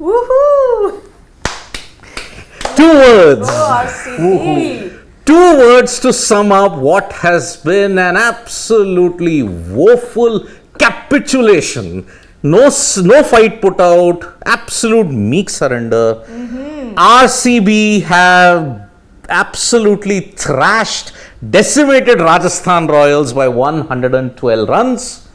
Woohoo! Two words. Go RCB! Two words to sum up what has been an absolutely woeful capitulation. No fight put out, absolute meek surrender. RCB have absolutely thrashed, decimated Rajasthan Royals by 112 runs.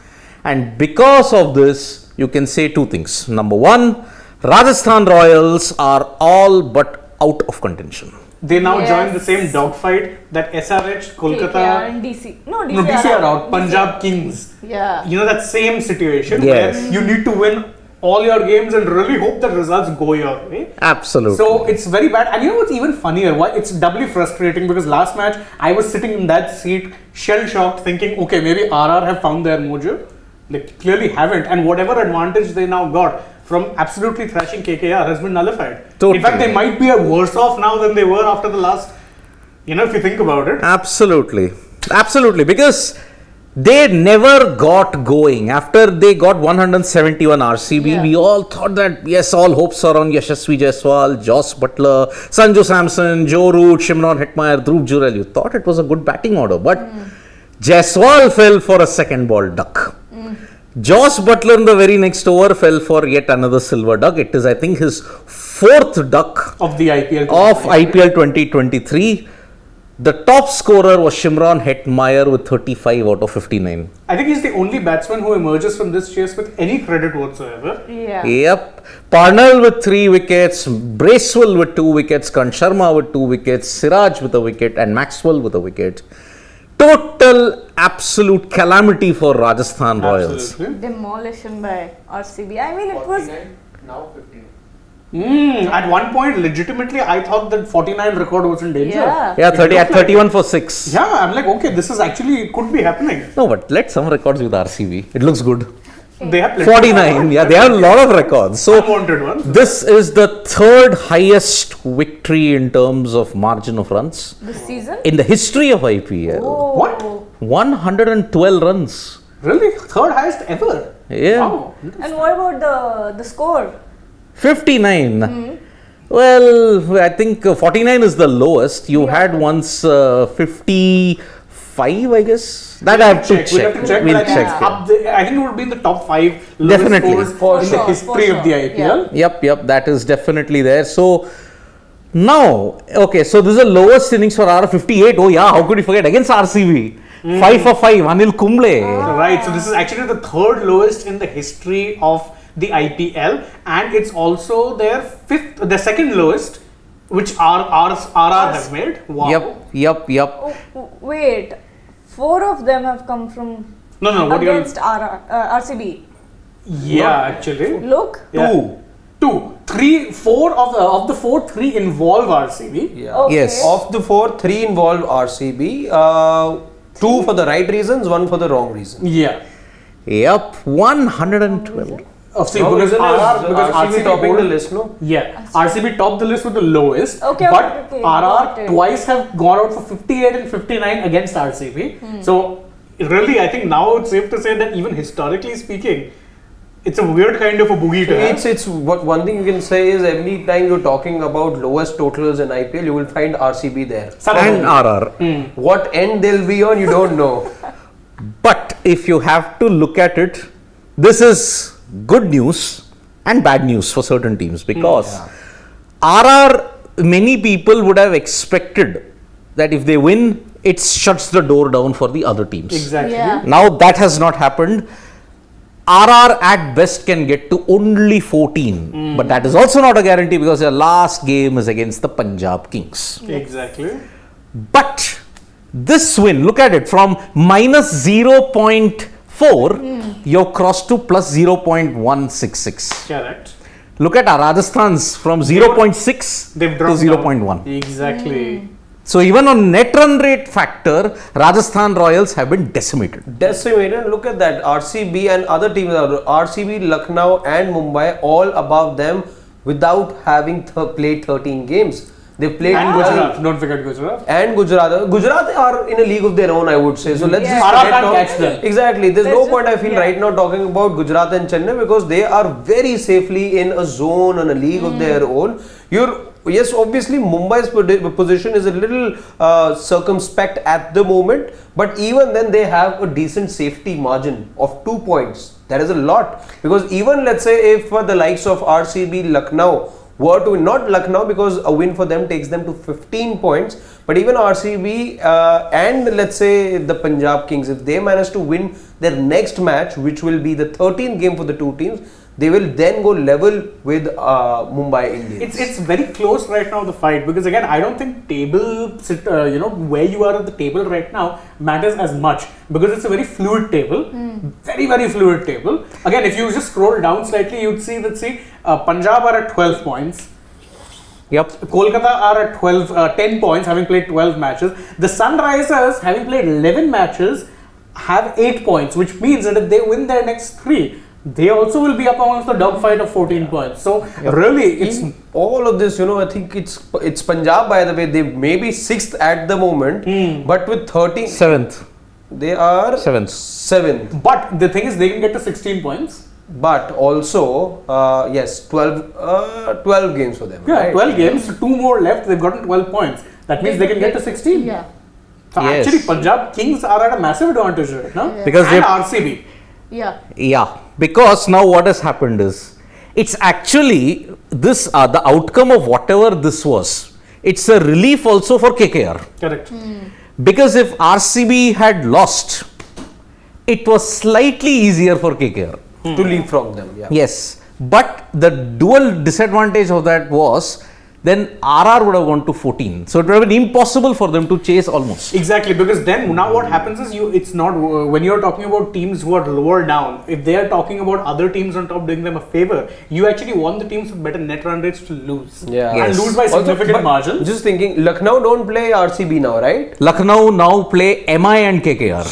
And because of this, you can say two things. Number one, Rajasthan Royals are all but out of contention. They now join the same dogfight that SRH, Kolkata, KKR and DC. No, DC are out. Punjab Kings. Yeah. You know, that same situation Yes. where you need to win all your games and really hope that results go your way. Absolutely. So it's very bad. And you know what's even funnier? Why it's doubly frustrating, because last match I was sitting in that seat shell shocked, thinking, okay, maybe RR have found their mojo. They clearly haven't, and whatever advantage they now got from absolutely thrashing KKR has been nullified. Totally. In fact, they might be worse off now than they were after the last, if you think about it. Absolutely. Because they never got going. After they got 171 RCB, we all thought that, yes, all hopes are on Yashasvi Jaiswal, Joss Butler, Sanju Samson, Joe Root, Shimron Hetmeyer, Dhruv Jurel. You thought it was a good batting order, but Jaiswal fell for a second ball duck. Joss Butler in the very next over fell for yet another silver duck. It is, I think, his fourth duck Of the IPL. of IPL 2023. The top scorer was Shimron Hetmeyer with 35 out of 59. I think he's the only batsman who emerges from this chase with any credit whatsoever. Yeah. Yep. Parnell with 3 wickets, Bracewell with 2 wickets, Kant Sharma with 2 wickets, Siraj with a wicket, and Maxwell with a wicket. Total absolute calamity for Rajasthan Royals. Absolutely. Demolition by RCB. I mean, it was. 49, now 50. At one point, legitimately, I thought that 49 record was in danger. Yeah. Yeah, It 30 looked at 31 for 6. Yeah, I'm like, okay, this is actually, could be happening. No, but let's some records with RCB. It looks good. They have plenty 49. Yeah, they have a lot of records. So unwanted ones. this is the third highest victory in terms of margin of runs This season? in the history of IPL. Oh. What? 112 runs. Really? Third highest ever? Yeah. Wow. And what about the score? 59. Well, I think 49 is the lowest. You had once 55, I guess. That I have to check. We'll have to check. We'll but I think check. it's up there. I think it would be in the top 5 lowest Definitely. scores in the history of the IPL. Yep, that is definitely there. So now, okay, so this is the lowest innings for R 58. Oh yeah, how could you forget? Against RCB. 5 for 5, Anil Kumble. Right, so this is actually the third lowest in the history of the IPL, and it's also the second lowest, which RR have made. Wow. Yep. Oh, wait. 4 of them have come from No, what do you? against RCB. Yeah, actually. Look. Yeah. 2, 3, 4 of the 4, 3 involve RCB. Yeah. Okay. Yes. Of the 4, 3 involve RCB. 2 for the right reasons, 1 for the wrong reason. Yeah. Yep, 112. See, Wrong because reason because is RCB topping the list, no? Yeah, RCB topped the list with the lowest. Okay, but got it. RR twice have gone out for 58 and 59 against RCB. So really, I think now it's safe to say that even historically speaking, it's a weird kind of a boogie to have. It's what one thing you can say is every time you're talking about lowest totals in IPL, you will find RCB there. And RR. What end they'll be on, you don't know. But if you have to look at it, this is good news and bad news for certain teams, because RR, many people would have expected that if they win, it shuts the door down for the other teams. Exactly. Yeah. Now that has not happened. RR at best can get to only 14, but that is also not a guarantee because their last game is against the Punjab Kings. Exactly. But this win, look at it, from minus 0.4, you've crossed to plus 0.166. Correct. Look at our Rajasthan's from 0.6 They've to dropped 0.1. down. Exactly. So even on net run rate factor, Rajasthan Royals have been decimated. Decimated. Look at that. RCB and other teams are RCB, Lucknow, and Mumbai all above them without having played 13 games. They played And well. Gujarat, don't forget Gujarat. And Gujarat are in a league of their own, I would say. So let's just RR get can't on- catch them. Exactly. There's Let's no just- point, I feel, yeah. right now talking about Gujarat and Chennai because they are very safely in a zone and a league of their own. Yes, obviously Mumbai's position is a little circumspect at the moment, but even then they have a decent safety margin of 2 points. That is a lot because even let's say if the likes of RCB, Lucknow were to not Lucknow because a win for them takes them to 15 points, but even RCB and let's say the Punjab Kings, if they manage to win their next match, which will be the 13th game for the two teams, they will then go level with Mumbai Indians. It's very close right now, the fight, because again I don't think table where you are at the table right now matters as much because it's a very fluid table, very fluid table. Again, if you just scroll down slightly, you'd see that Punjab are at 12 points. Yep. Kolkata are at 10 points, having played 12 matches. The Sunrisers, having played 11 matches, have 8 points, which means that if they win their next 3, they also will be up amongst the dogfight of 14 points. So really, it's in all of this, I think it's Punjab, by the way. They may be 6th at the moment, but with 13, 7th. they are 7th. but the thing is they can get to 16 points. But also, yes, 12 games for them. Yeah, right? 12 games, 2 more left. They've gotten 12 points. That means they can get to 16. Yeah. So Yes. actually, Punjab Kings are at a massive advantage right now. Because and they- RCB. Yeah. Yeah, because now what has happened is, it's actually this the outcome of whatever this was. It's a relief also for KKR. Correct. Because if RCB had lost, it was slightly easier for KKR. To leave from them. Yeah. Yes, but the dual disadvantage of that was then RR would have gone to 14. So it would have been impossible for them to chase almost. Exactly, because then now what happens is it's not when you're talking about teams who are lower down, if they are talking about other teams on top doing them a favor, you actually want the teams with better net run rates to lose. Yeah. And Yes. lose by Also, significant but margins. Just thinking, Lucknow don't play RCB now, right? Lucknow now play MI and KKR.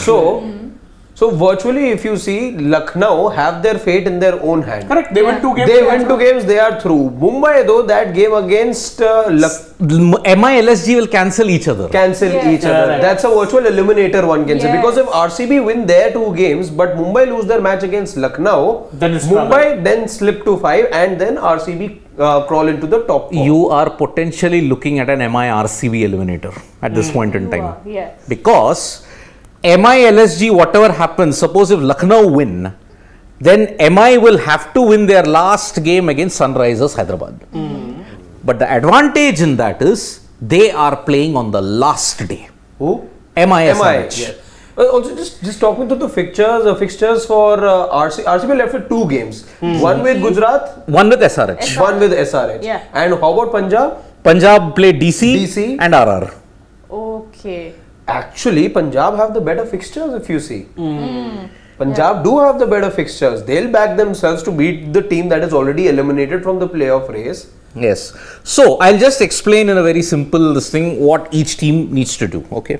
So virtually, if you see, Lucknow have their fate in their own hand. Correct, they win 2 games. They win 2 games, they are through. Mumbai, though, that game against MI LSG will cancel each other. cancel Yeah. each other. Right. That's a virtual eliminator, one can say. Yes. Because if RCB win their 2 games, but Mumbai lose their match against Lucknow, Then it's Mumbai then slip to 5 and then RCB crawl into the top 4. You are potentially looking at an MI RCB eliminator at this point in time. Yes. Because MI LSG, whatever happens, suppose if Lucknow win, then MI will have to win their last game against Sunrisers Hyderabad. But the advantage in that is they are playing on the last day. Who? MI. Yeah. Also, just talking to the fixtures for RCB left with 2 games. One with Gujarat, One with SRH. one with SRH. Yeah. And how about Punjab? Punjab play DC, DC. and RR. Okay. Actually, Punjab have the better fixtures if you see. Punjab do have the better fixtures. They'll back themselves to beat the team that is already eliminated from the playoff race. Yes. So I'll just explain in a very simple thing what each team needs to do. Okay.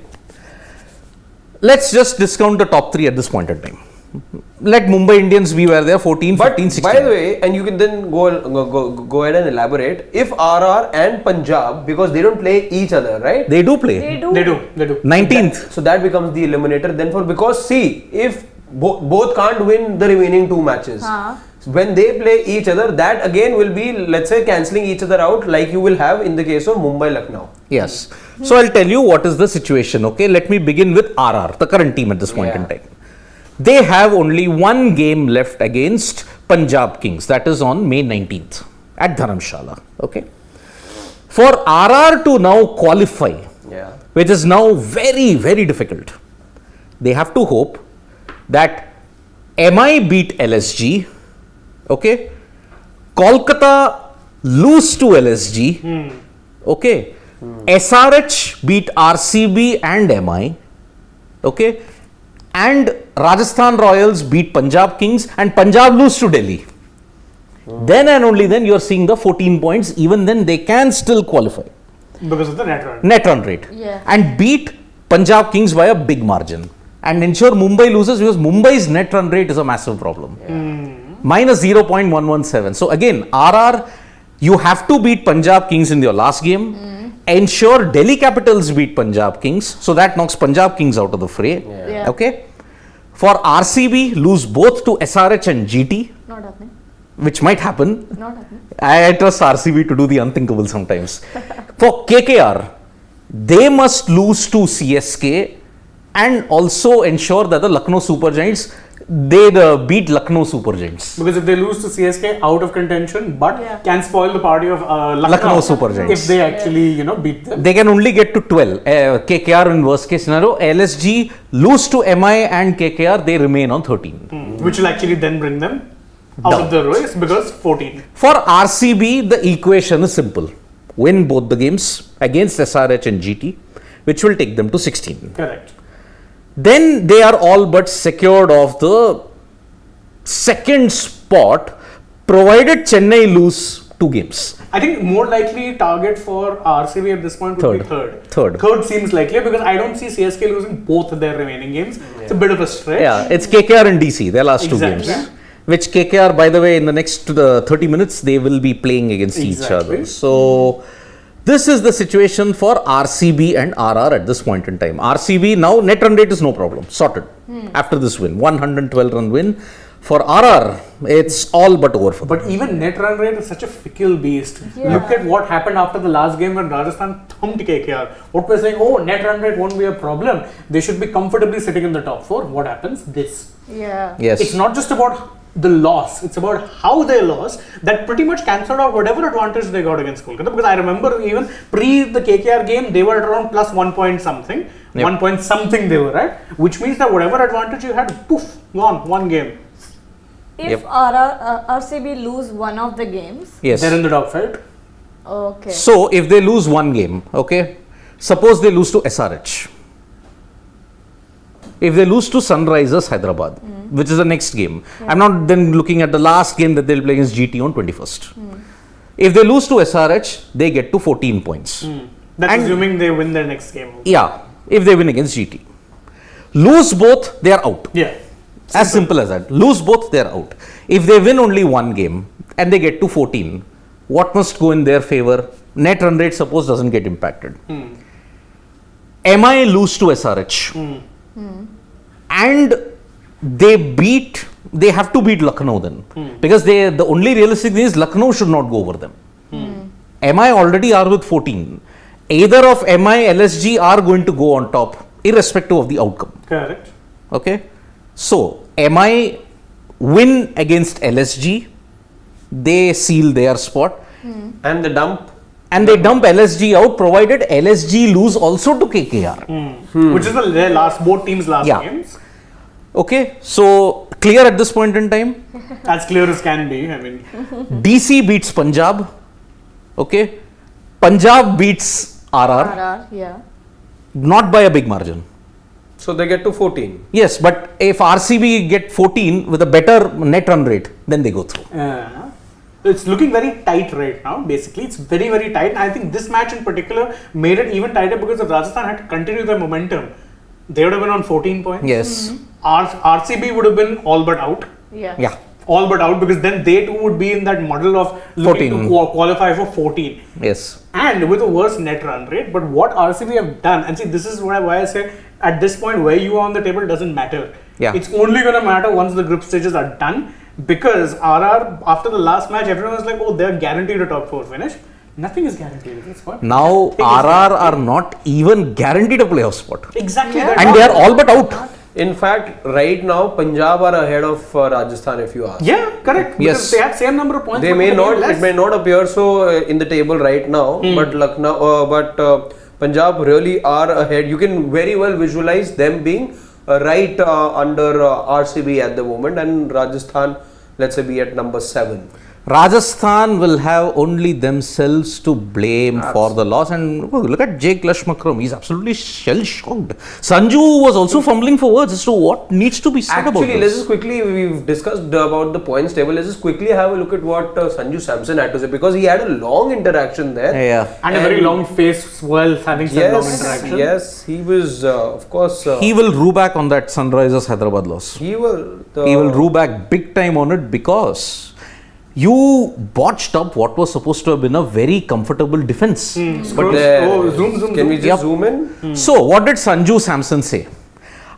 Let's just discount the top 3 at this point in time. Let Mumbai Indians be where they are 14, But 15, 16. by the way, and you can then go ahead and elaborate. If RR and Punjab, because they don't play each other, right? They do play. They do. They do. 19th. So that becomes the eliminator. Then because see, if both can't win the remaining 2 matches, when they play each other, that again will be, let's say, cancelling each other out, like you will have in the case of Mumbai Lucknow. Yes. So I'll tell you what is the situation. Okay. Let me begin with RR, the current team at this point in time. They have only 1 game left against Punjab Kings. That is on May 19th at Dharamshala. Okay. For RR to now qualify, which is now very difficult, they have to hope that MI beat LSG, okay, Kolkata lose to LSG, okay, SRH beat RCB and MI, okay, and Rajasthan Royals beat Punjab Kings and Punjab lose to Delhi. Then and only then you are seeing the 14 points. Even then they can still qualify. Because of the net run rate. Yeah. And beat Punjab Kings by a big margin. And ensure Mumbai loses because Mumbai's net run rate is a massive problem. Minus 0.117. So again, RR, you have to beat Punjab Kings in your last game. ensure Delhi Capitals beat Punjab Kings, so that knocks Punjab Kings out of the fray. Yeah. Okay. For RCB, lose both to SRH and GT, Not happening. which might happen. Not happening. I trust RCB to do the unthinkable sometimes. For KKR, they must lose to CSK and also ensure that the Lucknow Super Giants, they beat Lucknow Super Giants. Because if they lose to CSK, out of contention, but Yeah. can spoil the party of Lucknow Super Giants. if they actually, beat them. They can only get to 12. KKR in worst case scenario. LSG lose to MI and KKR, they remain on 13. Which will actually then bring them out Down. of the race because 14. For RCB, the equation is simple. Win both the games against SRH and GT, which will take them to 16. Correct. Then they are all but secured of the second spot, provided Chennai lose 2 games. I think more likely target for RCB at this point would be third. Third. Third seems likely because I don't see CSK losing both their remaining games. It's a bit of a stretch. Yeah, it's KKR and DC, their last 2 Exactly. games. Which KKR, by the way, in the next 30 minutes, they will be playing against each Exactly. other. So, this is the situation for RCB and RR at this point in time. RCB now, net run rate is no problem, sorted after this win. 112 run win. For RR, it's all but over for them. But even net run rate is such a fickle beast. Yeah. Look at what happened after the last game when Rajasthan thumped KKR. What we're saying, oh, net run rate won't be a problem. They should be comfortably sitting in the top 4. What happens? This. Yeah. Yes. It's not just about the loss, it's about how they lost that pretty much cancelled out whatever advantage they got against Kolkata. Because I remember even pre the KKR game, they were at around plus 1 point something. 1 point something they were at. Which means that whatever advantage you had, poof, gone, 1 game. If Yep. RCB lose one of the games, Yes. They're in the dogfight. okay. So, if they lose 1 game, okay, suppose they lose to SRH. If they lose to Sunrisers Hyderabad, which is the next game, I'm not then looking at the last game that they'll play against GT on 21st. If they lose to SRH, they get to 14 points. That's And- assuming they win their next game. Yeah, if they win against GT. Lose both, they are out. Yeah. As simple as that. Lose both, they are out. If they win only 1 game and they get to 14, what must go in their favor? Net run rate, suppose, doesn't get impacted. MI lose to SRH. And they have to beat Lucknow then. Because the only realistic thing is Lucknow should not go over them. MI already are with 14. Either of MI, LSG are going to go on top, irrespective of the outcome. Correct. Okay. So, MI win against LSG, they seal their spot, And the dump. and they dump LSG out, provided LSG lose also to KKR. Which is their last, both teams' last Yeah. games. Okay. So, clear at this point in time. As clear as can be. I mean, DC beats Punjab. Okay. Punjab beats RR, Yeah. not by a big margin. So they get to 14. Yes, but if RCB get 14 with a better net run rate, then they go through. it's looking very tight right now, basically. It's very, very tight. And I think this match in particular made it even tighter because if Rajasthan had to continue their momentum, they would have been on 14 points. Yes. RCB would have been all but out. Yeah. Yeah. All but out because then they too would be in that model of looking 14. to qualify for 14. Yes. And with a worse net run rate. But what RCB have done, and see, this is why I say at this point where you are on the table doesn't matter. Yeah. It's only going to matter once the group stages are done because RR, after the last match, everyone was like, oh, they're guaranteed a top 4 finish. Nothing is guaranteed at this point. Now Nothing is RR guaranteed. are not even guaranteed a playoff spot. Exactly. Yeah. they're And not. they are all but out. In fact, right now, Punjab are ahead of Rajasthan if you ask. Yeah, correct. Yes. Because they have same number of points. They but may they not, less. it may not appear so in the table right now, but Punjab really are ahead. You can very well visualize them being right under RCB at the moment, and Rajasthan, let's say, be at number 7. Rajasthan will have only themselves to blame for the loss. And look at Jake Lashmakram. He's absolutely shell-shocked. Sanju was also fumbling for words as to what needs to be said about Actually, let's this. just quickly, we've discussed about the points table. Let's just quickly have a look at what Sanju Samson had to say because he had a long interaction there. Yeah. And a very long face while having such long interaction. Yes, he was, of course. He will rue back on that Sunrisers Hyderabad loss. He will. He will rue back big time on it because you botched up what was supposed to have been a very comfortable defense. But zoom. Can we just Yep. zoom in? So, what did Sanju Samson say?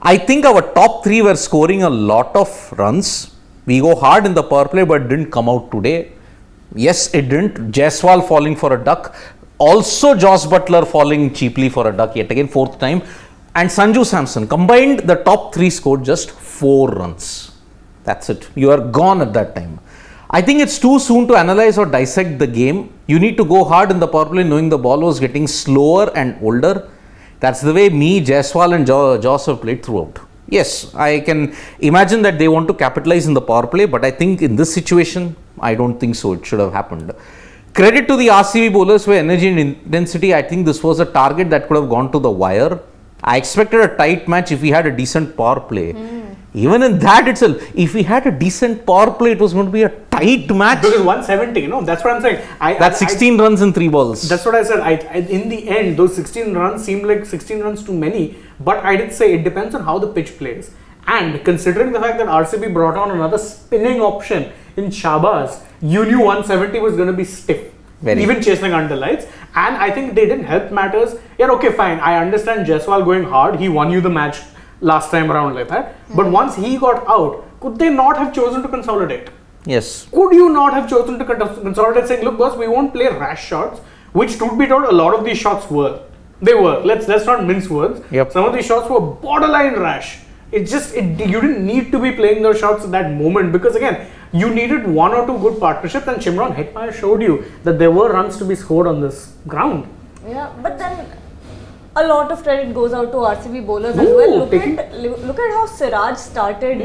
I think our top three were scoring a lot of runs. We go hard in the power play, but didn't come out today. Yes, it didn't. Jaiswal falling for a duck. Also, Josh Butler falling cheaply for a duck yet again, fourth time. And Sanju Samson combined, the top three scored just 4 runs. That's it. You are gone at that time. I think it's too soon to analyze or dissect the game. You need to go hard in the power play, knowing the ball was getting slower and older. That's the way me, Jaiswal and Joss have played throughout. Yes, I can imagine that they want to capitalize in the power play, but I think in this situation, I don't think so. It should have happened. Credit to the RCB bowlers for energy and intensity. I think this was a target that could have gone to the wire. I expected a tight match if we had a decent power play. Even in that itself, if we had a decent power play, it was going to be a tight match. Because 170, that's what I'm saying. That's 16 runs in 3 balls. That's what I said. In the end, those 16 runs seemed like 16 runs too many. But I did say it depends on how the pitch plays. And considering the fact that RCB brought on another spinning option in Shabazz, you knew 170 was going to be stiff. Very. Even chasing under lights. And I think they didn't help matters. Yeah, okay, fine. I understand Jaiswal going hard. He won you the match last time around like that. But once he got out, could they not have chosen to consolidate? Yes. Could you not have chosen to consolidate, saying, look, boss, we won't play rash shots, which, truth be told, a lot of these shots were. They were. Let's not mince words. Yep. Some of these shots were borderline rash. You didn't need to be playing those shots at that moment, because again, you needed 1 or 2 good partnerships, and Shimron Hetmeyer showed you that there were runs to be scored on this ground. Yeah, but then a lot of credit goes out to RCB bowlers as well. Look at how Siraj started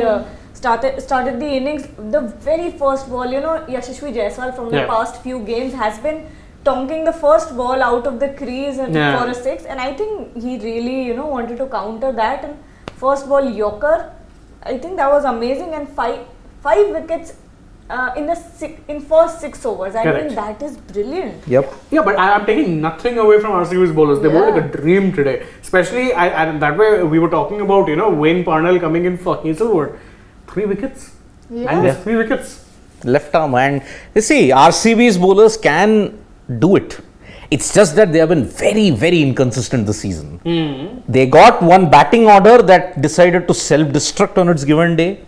the innings. The very first ball, Yashasvi Jaiswal from the past few games has been tonking the first ball out of the crease for a 6, and I think he really wanted to counter that. And first ball Yorker, I think that was amazing, and five wickets in first 6 overs. I think that is brilliant. Yep. Yeah, but I'm taking nothing away from RCB's bowlers. They bowled like a dream today. Especially, that way we were talking about, Wayne Parnell coming in for Hazelwood. 3 wickets. Yeah. And there's 3 wickets. Left arm. And you see, RCB's bowlers can do it. It's just that they have been very, very inconsistent this season. They got one batting order that decided to self-destruct on its given day,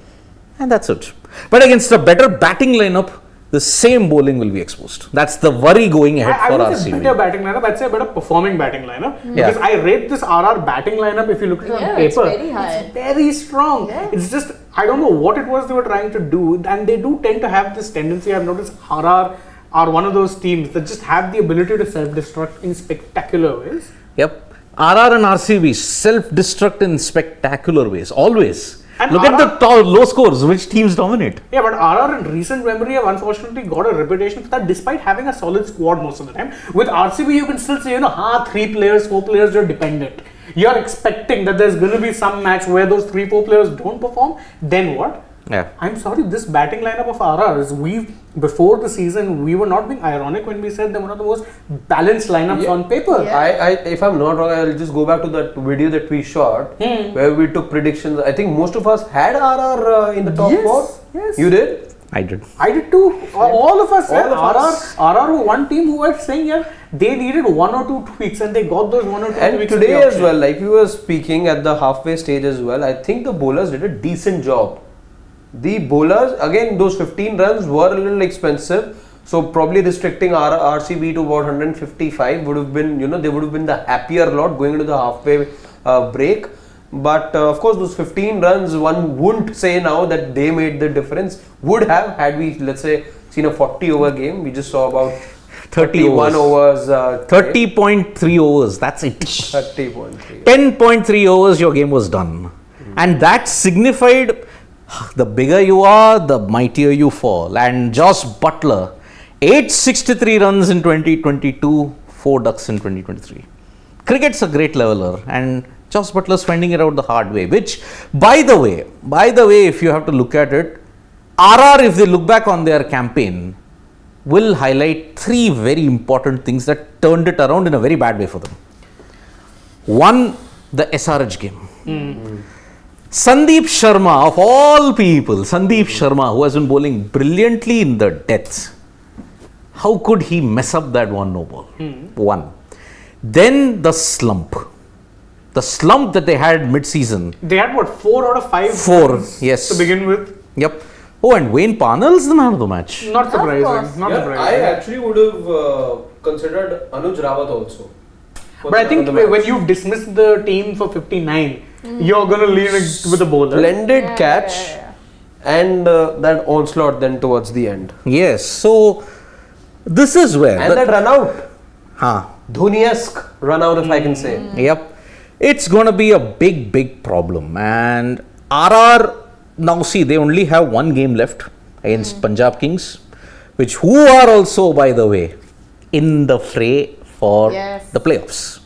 and that's it. But against a better batting lineup, the same bowling will be exposed. That's the worry going ahead for I would say RCB. better batting lineup. I'd say a better performing batting lineup. Because I rate this RR batting lineup, if you look at it on paper, it's very high. It's very strong. Yeah. It's just, I don't know what it was they were trying to do. And they do tend to have this tendency. I've noticed RR are one of those teams that just have the ability to self-destruct in spectacular ways. Yep. RR and RCB self-destruct in spectacular ways. Always. And Look at the low scores. Which teams dominate? Yeah, but RR in recent memory have unfortunately got a reputation for that, despite having a solid squad most of the time. With RCB, you can still say, 3 players, 4 players, you're dependent. You're expecting that there's going to be some match where those 3-4 players don't perform. Then what? Yeah. I'm sorry, this batting lineup of RRs, before the season, we were not being ironic when we said they're one of the most balanced lineups on paper. Yeah. If I'm not wrong, I'll just go back to that video that we shot where we took predictions. I think most of us had RR in the top 4. Yes. You did? I did. I did too. All of us said All of us. RR were one team who were saying they needed 1 or 2 tweaks, and they got those 1 or 2 And tweaks. today as well, like we were speaking at the halfway stage as well, I think the bowlers did a decent job. The bowlers, again, those 15 runs were a little expensive. So probably restricting RCB to about 155 would have been, they would have been the happier lot going into the halfway break. But of course, those 15 runs, one wouldn't say now that they made the difference. Would have, had we, let's say, seen a 40 over game. We just saw about 31 overs. 30.3 overs. That's it. 30.3. 10.3 overs, your game was done. And that signified the bigger you are, the mightier you fall. And Josh Butler, 863 runs in 2022, 4 ducks in 2023. Cricket's a great leveler, and Josh Butler's finding it out the hard way, which, by the way, if you have to look at it, RR, if they look back on their campaign, will highlight 3 very important things that turned it around in a very bad way for them. One, the SRH game. Sandeep Sharma, of all people, Sandeep Sharma, who has been bowling brilliantly in the deaths, how could he mess up that one no ball? One. Then the slump. The slump that they had mid-season. They had what, 4 out of 5 4, wins yes. to begin with. Yep. Oh, and Wayne Parnell's the man of the match. Not surprising. course. Not Yeah, surprising. I actually would have considered Anuj Rawat also. But I think when you dismiss the team for 59, you're going to leave it with a bowler. Splendid catch and that onslaught then towards the end. Yes. So, this is where. And that run out. Huh. Dhoni-esque run out, if I can say. Yep. It's going to be a big problem. And RR, now see, they only have one game left against Punjab Kings, who are also, by the way, in the fray for Yes. the playoffs.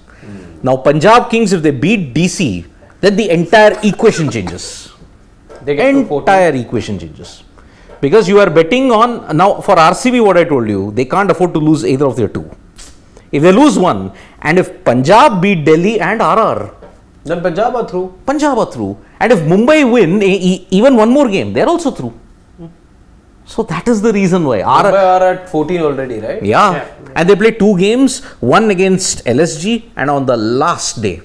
Now, Punjab Kings, if they beat DC, then the entire equation changes. They get to 14. Entire equation changes. Because you are betting on, now for RCB, what I told you, they can't afford to lose either of their two. If they lose one, and if Punjab beat Delhi and RR, Then Punjab are through. Punjab are through. And if Mumbai win even one more game, they're also through. So that is the reason why. Mumbai are at 14 already, right? Yeah. And they play 2 games, one against LSG, and on the last day,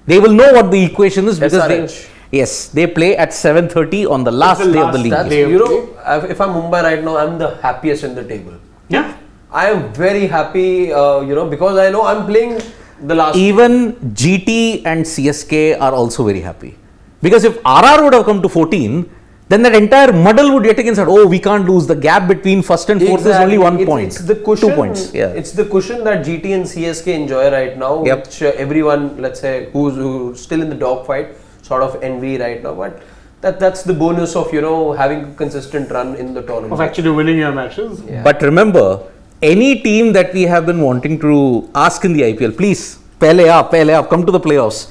they will know what the equation is because SRH. they play at 7:30 on the last day of the league. That's, Day of you know, if I'm Mumbai right now, I'm the happiest in the table. Yeah. I am very happy, because I know I'm playing the last. Even GT and CSK are also very happy. Because if RR would have come to 14, then that entire muddle would yet again say, oh, we can't lose. The gap between first and fourth is only 1 point. It's the cushion. 2 points. Yeah. It's the cushion that GT and CSK enjoy right now, Yep. which everyone, let's say, who's still in the dogfight, sort of envy right now. But that's the bonus of having a consistent run in the tournament. Of actually winning your matches. Yeah. But remember, any team that we have been wanting to ask in the IPL, please, pehle aap, come to the playoffs.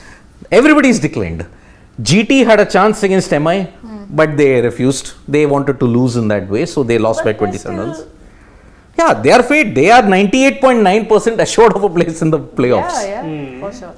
Everybody's declined. GT had a chance against MI, but they refused. They wanted to lose in that way, so they lost by 27 runs. Yeah, they are fate. They are 98.9% assured of a place in the playoffs. Yeah, for sure.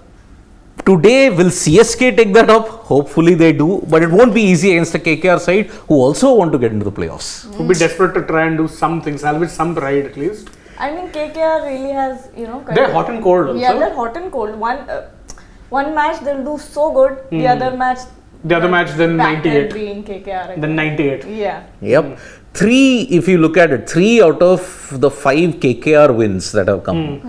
Today, will CSK take that up? Hopefully they do, but it won't be easy against the KKR side who also want to get into the playoffs. Would be desperate to try and do something, salvage some pride at least. I mean, KKR really has, kind They're of- hot and cold also. Yeah, they're hot and cold. One match they'll do so good, the other match. The other match then back 98. being KKR. Then 98. Yeah. Yep. 3, if you look at it, 3 out of the 5 KKR wins that have come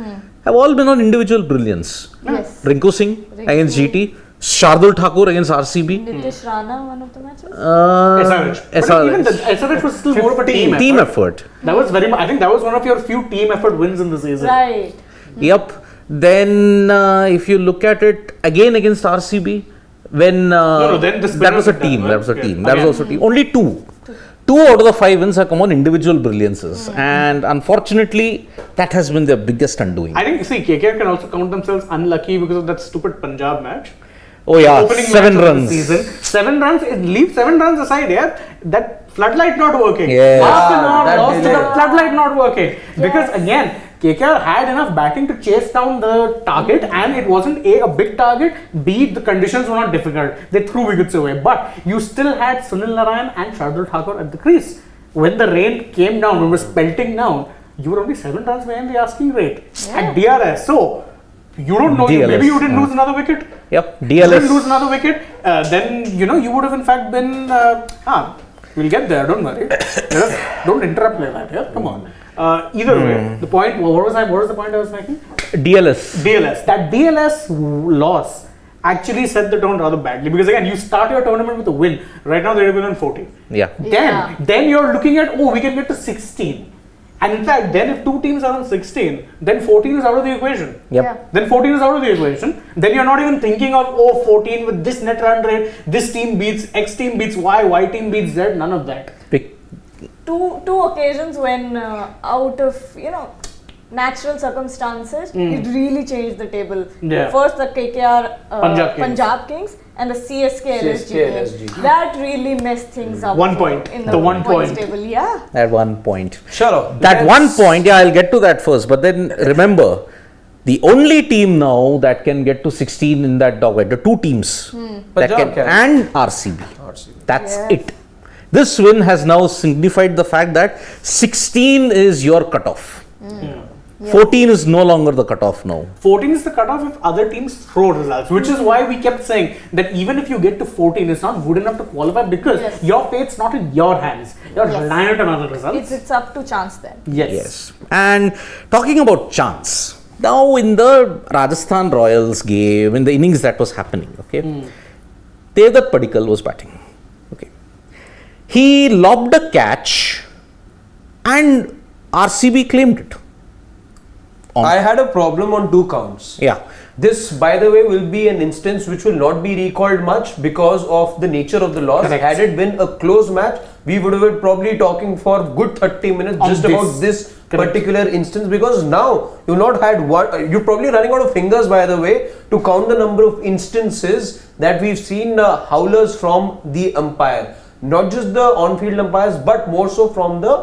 have all been on individual brilliance. Yes. Rinku Singh against GT, Shardul Thakur against RCB. Nitish Rana, one of the matches. SRH. But even the SRH was still more of a team effort. That was very much, I think that was one of your few team effort wins in the season. Right. Yep. Then if you look at it again against RCB, when then the that was a spinners team. done, That was a right? team. Yeah. That was also a team. Only 2. 2 out of the 5 wins have come on individual brilliances, and unfortunately, that has been their biggest undoing. I think, KKR can also count themselves unlucky because of that stupid Punjab match. Oh yeah, Opening 7 match of the runs. season. 7 runs, leave 7 runs aside, yeah. That floodlight not working. Yeah. Lost to delay. the floodlight not working. Because again, KKR had enough batting to chase down the target, and it wasn't A, a big target, B, the conditions were not difficult. They threw wickets away. But you still had Sunil Narayan and Shardul Thakur at the crease. When the rain came down, when it was pelting down, you were only 7 runs behind the asking rate at DRS. So, you don't know, DLS, maybe you didn't lose another wicket. Yep, You didn't lose DLS. another wicket, then you would have in fact been. We'll get there. Don't worry. Don't interrupt like that. Yeah, come on. Either way, the point. What was the point I was making? DLS. DLS. That DLS loss actually set the tone rather badly because again, you start your tournament with a win. Right now they're on 14. Yeah. Yeah. Then you're looking at we can get to 16. And in fact, then if 2 teams are on 16, then 14 is out of the equation. Yep. Yeah. Then 14 is out of the equation. Then you're not even thinking of 14 with this net run rate, this team beats X team beats Y team beats Z, none of that. Two occasions when out of natural circumstances it really changed the table. Yeah. First the KKR Punjab Kings. and the CSK LSG LSG. game. That really messed things up. 1 point. in The 1 points point. table. Yeah. At one point. Shut up. That one point, yeah, I'll get to that first. But then remember, The only team now that can get to 16 in that dogfight, the two teams that Punjab can. and RCB. That's Yes. it. This win has now signified the fact that 16 is your cutoff. 14 is no longer the cutoff now. 14 is the cutoff if other teams throw results, which is why we kept saying that even if you get to 14, it's not good enough to qualify because Yes. your fate's not in your hands. You're Yes. reliant on other results. It's up to chance then. Yes. And talking about chance, now in the Rajasthan Royals game, in the innings that was happening, okay, Devdutt Padikkal was batting. Okay, he lobbed a catch, and RCB claimed it. I had a problem on 2 counts. Yeah, This, by the way, will be an instance which will not be recalled much because of the nature of the loss. Correct. Had it been a close match, we would have been probably talking for good 30 minutes On just this. about this Correct. particular instance, because now you've not had one. You're probably running out of fingers, by the way, to count the number of instances that we've seen howlers from the umpire. Not just the on-field umpires, but more so from the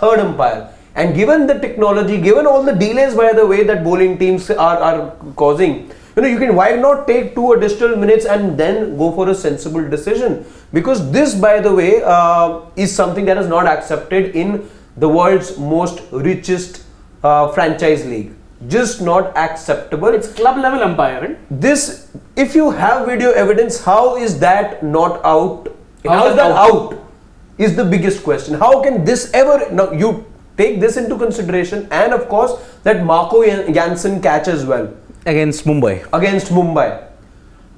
third umpire. And given the technology, given all the delays, by the way, that bowling teams are causing, you can, why not take 2 additional minutes and then go for a sensible decision? Because this, by the way, is something that is not accepted in the world's most richest franchise league. Just not acceptable. It's club level umpiring. This, if you have video evidence, how is that not out? How is that out? Is the biggest question. How can this ever? Now you take this into consideration, and of course that Marco Jansen catch as well against Mumbai. against Mumbai.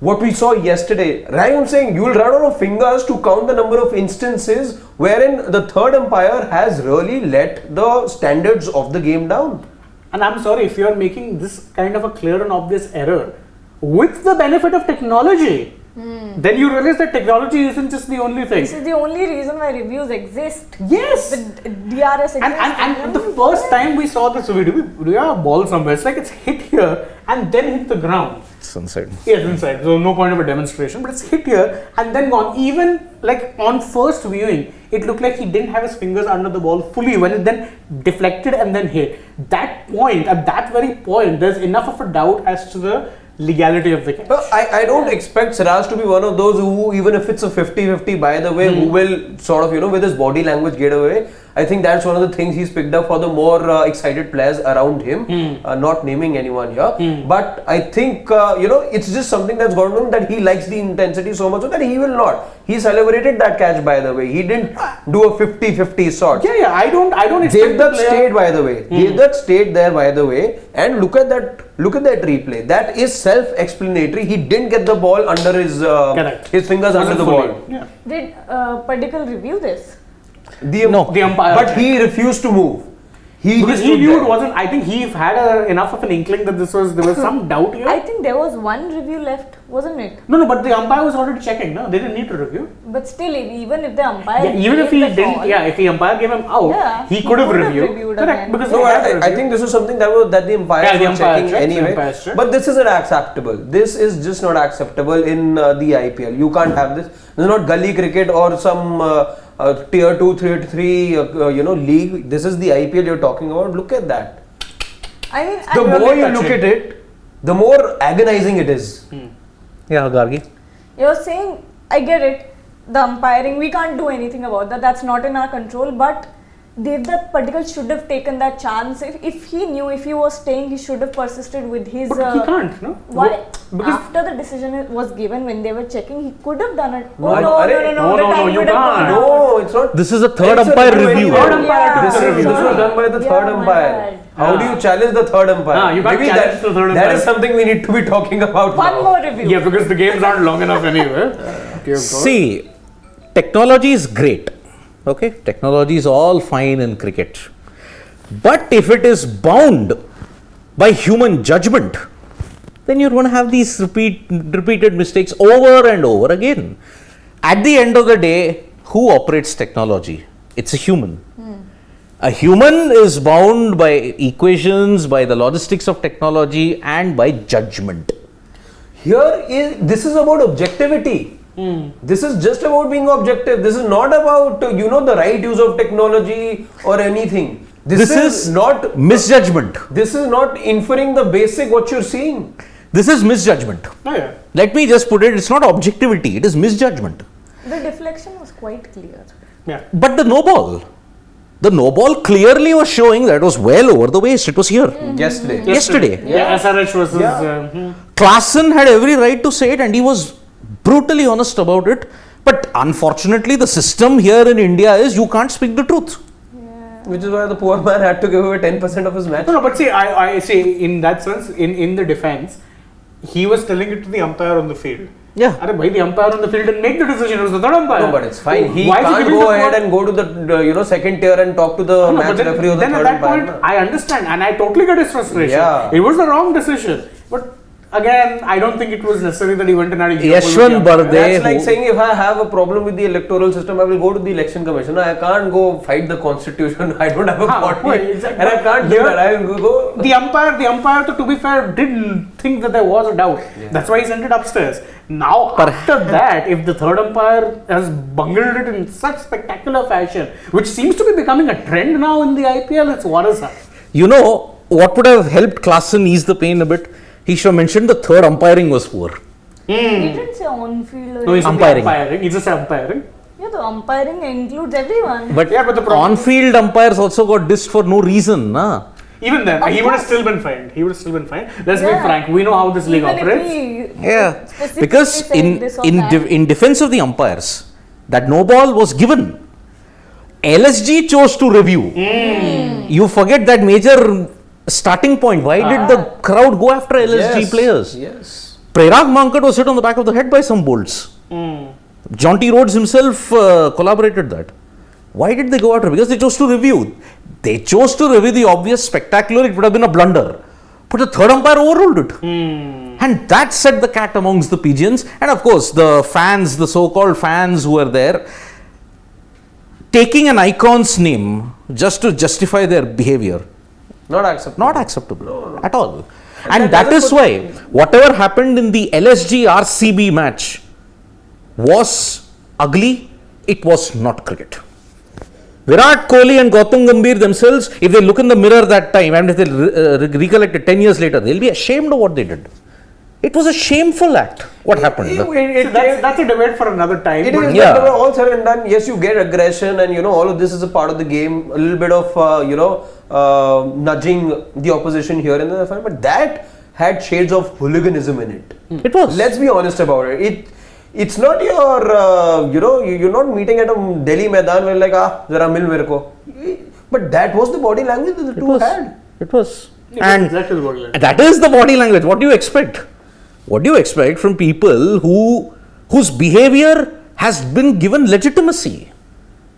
What we saw yesterday, I'm saying you will run out of fingers to count the number of instances wherein the third umpire has really let the standards of the game down. And I'm sorry if you're making this kind of a clear and obvious error with the benefit of technology. Then you realize that technology isn't just the only thing. This is the only reason why reviews exist. Yes. The DRS exists. And the first time we saw this video, we have a ball somewhere. It's like it's hit here and then hit the ground. It's inside. Yes, inside. So no point of a demonstration, but it's hit here and then gone. Even like on first viewing, it looked like he didn't have his fingers under the ball fully when it then deflected and then hit. That point, at that very point, there's enough of a doubt as to the legality of the catch. Well, I don't expect Siraj to be one of those who, even if it's a 50-50, by the way, who will sort of, with his body language get away. I think that's one of the things he's picked up for the more excited players around him, not naming anyone here. But I think, it's just something that's gone on, that he likes the intensity so much so that he will not. He celebrated that catch, by the way. He didn't do a 50-50 sort. Yeah, I don't expect Devdutt stayed, by the way. Devdutt stayed there, by the way, and look at that replay. That is self-explanatory. He didn't get the ball under his his fingers under the ball. Yeah. Did Padikkal review this? The umpire. But he refused to move. Because he stood knew there. it wasn't. I think he had enough of an inkling that there was some doubt here. I think there was one review left, wasn't it? No, but the umpire was already checking. No, they didn't need to review. But still, even if the umpire, Even if he gave the didn't, call, if the umpire gave him out, he could have reviewed. Correct, again. because No, he had to I review. think this is something that the umpires Yeah, the were umpire checking checked, the anyway. umpires checked. But this isn't acceptable. This is just not acceptable in the IPL. You can't have this. This is not gully cricket or some tier 2, tier 3, league. This is the IPL you're talking about. Look at that. I mean, The I- more you look at it, the more agonizing it is. Yeah, Gargi. you're saying, I get it. The umpiring, we can't do anything about that. That's not in our control. But Devdutt Padikkal should have taken that chance. If he knew, if he was staying, he should have persisted with his. But he can't, no? Why? Because After the decision was given, when they were checking, he could have done it. No, Oh, no, Arre, no, no, no, the no, time you would have can't. gone out. No, it's not. This is a third It's a umpire review review. anyway. Third umpire took This the is review. done by the Yeah, third my umpire. bad. How do you challenge the third umpire? You can't Maybe challenge the third That umpire. is something we need to be talking about One now. more review. Yeah, because the games aren't long enough anyway. See, technology is great. Okay, technology is all fine in cricket. But if it is bound by human judgment, then you're going to have these repeated mistakes over and over again. At the end of the day, who operates technology? It's a human. A human is bound by equations, by the logistics of technology, and by judgment. This is about objectivity. This is just about being objective. This is not about the right use of technology or anything. This is not misjudgment. This is not inferring the basic what you're seeing. This is misjudgment. Oh, yeah. Let me just put it, it's not objectivity, it is misjudgment. The deflection was quite clear. Yeah. But the no ball clearly was showing that it was well over the waist. It was here. Yesterday. Yeah, SRH versus. Klaassen had every right to say it and he was brutally honest about it. But unfortunately, the system here in India is you can't speak the truth. Which is why the poor man had to give away 10% of his match. No, but see, I say in that sense, in the defense, he was telling it to the umpire on the field. Yeah. Why the umpire on the field didn't make the decision? It was the third umpire. No, but it's fine. He Why is can't giving go the ahead ball- and go to the second tier and talk to the No, match but referee or the then third at that umpire. point, I understand and I totally get his frustration. Yeah. It was the wrong decision. But again, I don't think it was necessary that he went and had a Yashwant Bardhe. That's like saying if I have a problem with the electoral system, I will go to the election commission. I can't go fight the constitution. I don't have a party, exactly. and I can't do that. I will go. The umpire, to be fair, didn't think that there was a doubt. That's why he sent it upstairs. Now, after that, if the third umpire has bungled it in such spectacular fashion, which seems to be becoming a trend now in the IPL, it's worrisome. You know, what would have helped Klaassen ease the pain a bit? He should have mentioned the third umpiring was poor. He didn't say on field or No, he's Umpiring. umpiring. He just said umpiring. Yeah, the umpiring includes everyone. But, Yeah, but the problem- on-field umpires also got dissed for no reason. Nah? Even then, Of he would have course. still been fined. Let's be Yeah. frank. We know how this league Even if operates. he Yeah, specifically because said this or that. in defense of the umpires, that no ball was given. LSG chose to review. You forget that major starting point. Why did the crowd go after LSG players? Yes. Prerag Mankad was hit on the back of the head by some bolts. Jonty Rhodes himself collaborated that. Why did they go after? Because they chose to review. They chose to review the obvious spectacular. It would have been a blunder. But the third umpire overruled it. And that set the cat amongst the pigeons. And of course, the fans, the so-called fans who were there, taking an icon's name just to justify their behavior. Not acceptable. Not acceptable at all. And that is why whatever happened in the LSG RCB match was ugly. It was not cricket. Virat Kohli and Gautam Gambhir themselves, if they look in the mirror that time and if they recollect it 10 years later, they'll be ashamed of what they did. It was a shameful act. What happened? That's a debate for another time. It but- is, Yeah. but all said and done, yes, you get aggression and all of this is a part of the game. A little bit of nudging the opposition here and there, but that had shades of hooliganism in it. It was. Let's be honest about it. It's not your, you're not meeting at a Delhi Maidan where like, zara mil mere ko. But that was the body language that the two had. It was. Yeah, And exactly the body language. that is the body language. What do you expect? What do you expect from people whose behavior has been given legitimacy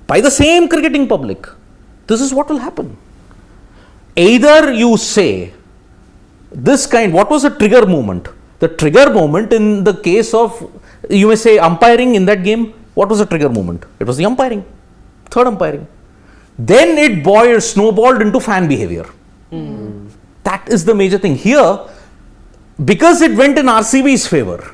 by the same cricketing public? This is what will happen. Either you say this kind, what was the trigger moment? The trigger moment in the case of, you may say, umpiring in that game, what was the trigger moment? It was the umpiring, third umpiring. Then it snowballed into fan behavior. That is the major thing. Here, because it went in RCB's favor,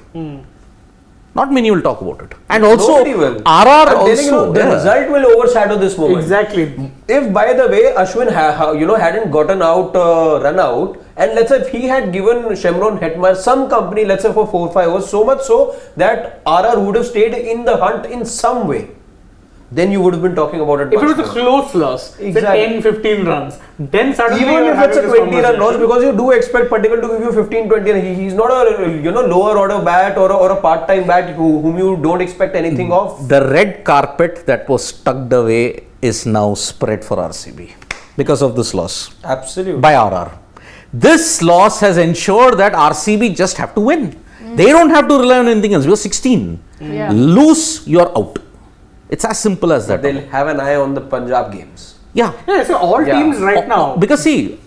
not many will talk about it. And also, Nobody will. RR I'm telling also. the result will overshadow this moment. Exactly. If by the way Ashwin hadn't gotten out, run out, and let's say if he had given Shemron Hetmar some company, let's say for 4-5 overs, so much so that RR would have stayed in the hunt in some way, then you would have been talking about it. If it much was a more. close loss, say Exactly. 10-15 runs, then suddenly Even you're if it's a having this 20 run loss, conversation. because you do expect Patel to give you 15-20, he's not a lower order bat or a part-time bat whom you don't expect anything of. The red carpet that was tucked away is now spread for RCB because of this loss Absolutely. by RR. This loss has ensured that RCB just have to win. They don't have to rely on anything else. We're 16. Yeah. Lose, you're out. It's as simple as that. They'll have an eye on the Punjab games. Yeah. Yeah, so all Yeah. teams right now. Because see,